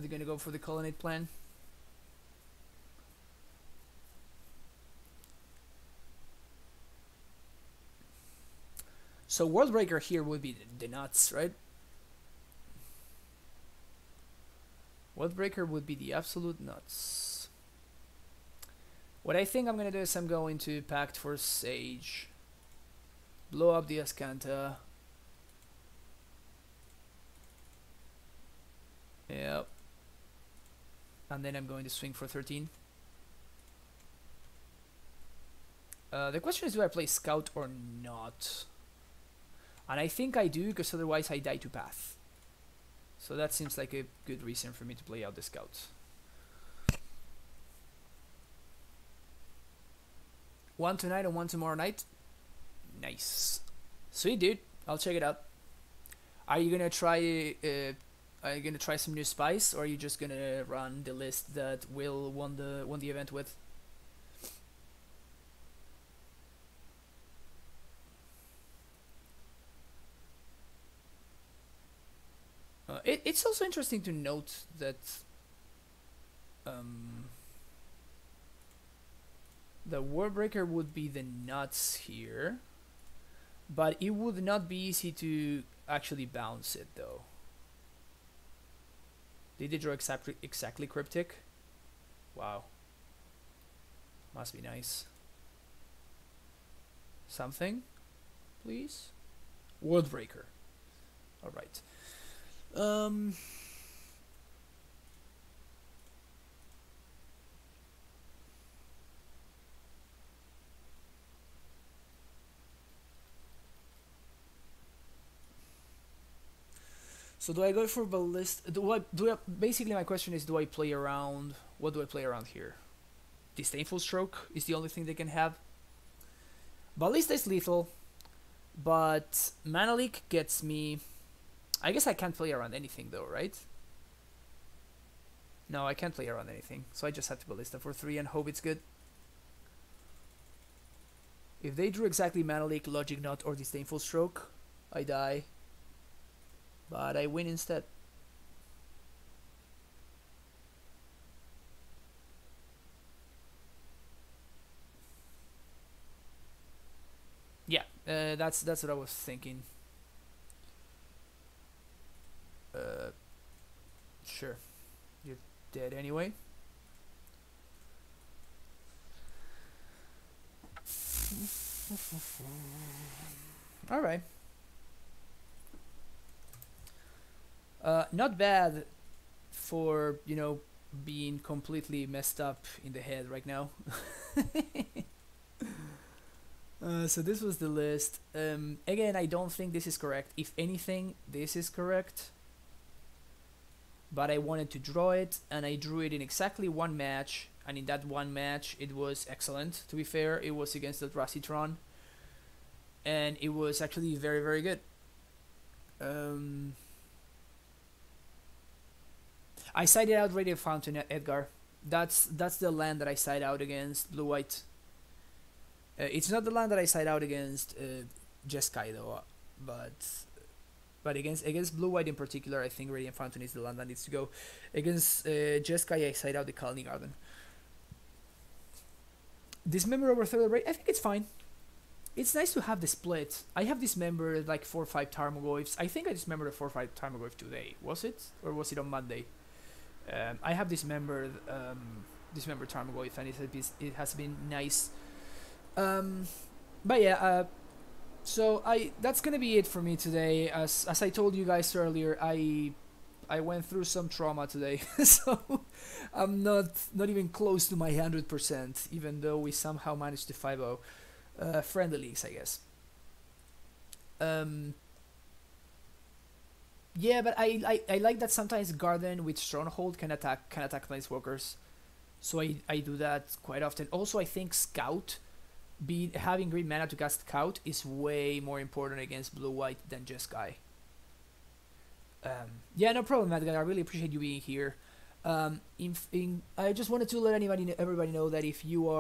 Are they gonna go for the colonnade plan? So Worldbreaker here would be the nuts, right? Worldbreaker would be the absolute nuts. What I think I'm gonna do is I'm going to Pact for Sage. Blow up the Ascanta. Yep. And then I'm going to swing for 13. The question is, do I play Scout or not? And I think I do, because otherwise I die to Path. So that seems like a good reason for me to play out the Scout. One tonight and one tomorrow night. Nice. Sweet, dude. I'll check it out. Are you gonna try? Are you gonna try some new spice, or are you just gonna run the list that Will won the event with? It's also interesting to note that the Warbreaker would be the nuts here, but it would not be easy to actually bounce it though. Did they draw exactly Cryptic? Wow. Must be nice. Something, please? Worldbreaker. Alright. So do I go for ballista? Basically my question is, do I play around? What do I play around here? Disdainful Stroke is the only thing they can have. Ballista is lethal, but Mana Leak gets me. I guess I can't play around anything though, right? No, I can't play around anything, so I just have to Ballista for 3 and hope it's good. If they drew exactly Mana Leak, Logic Knot, or Disdainful Stroke, I die. But I win instead. Yeah, that's what I was thinking. Sure. You're dead anyway. Alright. Not bad for, you know, being completely messed up in the head right now. So this was the list. Again, I don't think this is correct. If anything, this is correct. But I wanted to draw it, and I drew it in exactly one match. And in that one match, it was excellent, to be fair. It was against the Eldrazi Tron. And it was actually very, very good. I sided out Radiant Fountain, Edgar. That's the land that I side out against Blue-White. It's not the land that I side out against Jeskai though, but against Blue-White in particular, I think Radiant Fountain is the land that needs to go. Against Jeskai, I side out the Colony Garden. Dismember over Third Raid, I think it's fine. It's nice to have the split. I have dismembered like 4 or 5 Tarmogoyfs. I think I dismembered a 4 or 5 Tarmogoyf today. Was it? Or was it on Monday? I have dismembered Tarmogoyf, and it has been nice. But yeah, so that's gonna be it for me today. As I told you guys earlier, I went through some trauma today, so I'm not even close to my 100%, even though we somehow managed to 5-0 friendly leagues, I guess. Yeah, but I like that sometimes Garden with Stronghold can attack Planeswalkers, so I do that quite often. Also, I think Scout, having green mana to cast Scout is way more important against Blue-White than Jeskai. Yeah, no problem, Matt. I really appreciate you being here. I just wanted to let everybody know that if you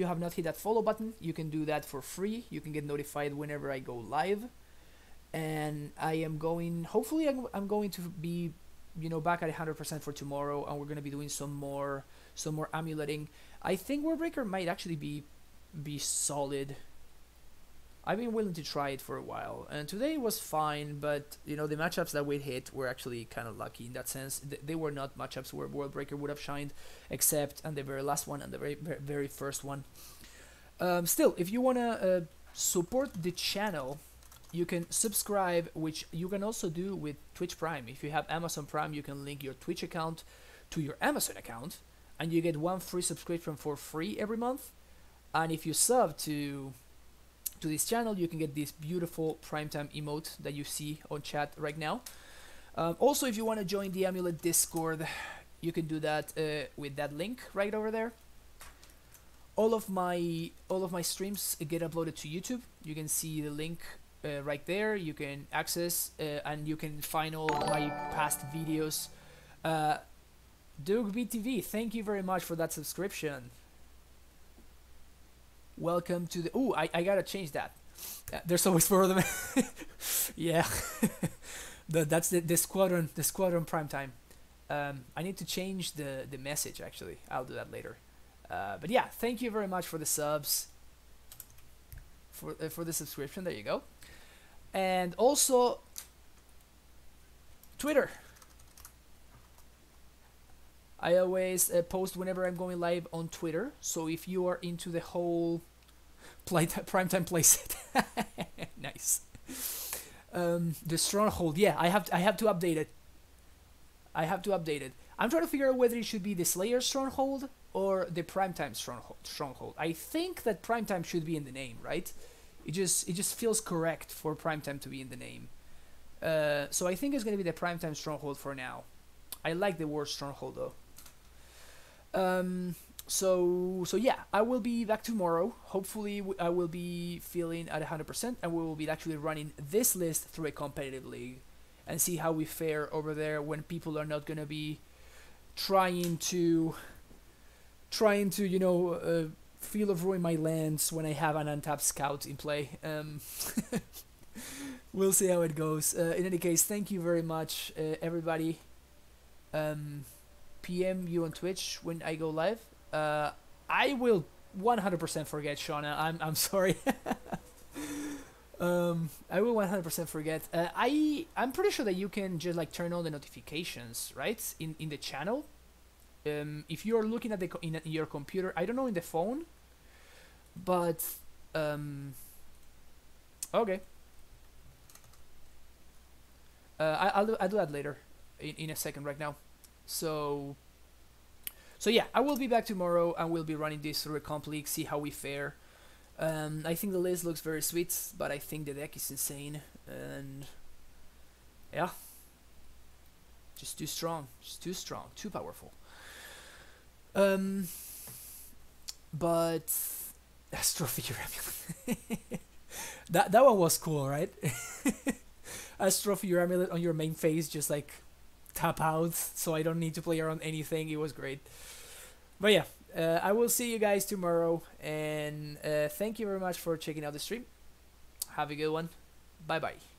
have not hit that follow button, you can do that for free. You can get notified whenever I go live, and hopefully I'm going to be back at 100% for tomorrow, and we're gonna be doing some more amuleting. I think Warbreaker might actually be solid. I've been willing to try it for a while, and today was fine, but the matchups that we hit were actually kind of lucky in that sense. They were not matchups where Worldbreaker would have shined, except on the very last one and the very first one. Still, if you wanna support the channel, you can subscribe, which you can also do with Twitch Prime. If you have Amazon Prime, you can link your Twitch account to your Amazon account, and you get 1 free subscription for free every month. And if you sub to this channel, you can get this beautiful primetime emote that you see on chat right now. Also, if you want to join the Amulet Discord, you can do that with that link right over there. All of my streams get uploaded to YouTube. You can see the link right there. You can access and you can find all my past videos. Doug BTV, thank you very much for that subscription. Welcome to the... Oh, I gotta change that. There's always 4 of them. Yeah. That's the squadron primetime. I need to change the message, actually. I'll do that later. But yeah, thank you very much for the subs. For the subscription. There you go. And also Twitter. I always post whenever I'm going live on Twitter, so if you are into the whole primetime playset, nice. The Stronghold, yeah, I have to update it. I'm trying to figure out whether it should be the Slayer Stronghold or the Primetime Stronghold. I think that Primetime should be in the name, right? It just feels correct for Primetime to be in the name. So I think it's gonna be the Primetime Stronghold for now. I like the word Stronghold though. So yeah, I will be back tomorrow. Hopefully I will be feeling at 100%, and we will be actually running this list through a competitive league and see how we fare over there when people are not gonna be trying to feel of ruin my lands when I have an untapped scout in play. We'll see how it goes. In any case, thank you very much, everybody. PM you on Twitch when I go live. I will 100% forget, Shauna. I'm sorry. I will 100% forget. I'm pretty sure that you can just like turn on the notifications, right? In the channel. If you're looking at in your computer, I don't know in the phone, but okay. I'll do that later in a second right now. So yeah, I will be back tomorrow and we'll be running this through a comp league, see how we fare. I think the list looks very sweet, but I think the deck is insane, and yeah, just too strong, too powerful. But Astrophier Amulet. that one was cool, right? Astrophier Amulet on your main phase, just like tap out, so I don't need to play around anything. It was great. But yeah, I will see you guys tomorrow, and thank you very much for checking out the stream. Have a good one. Bye bye.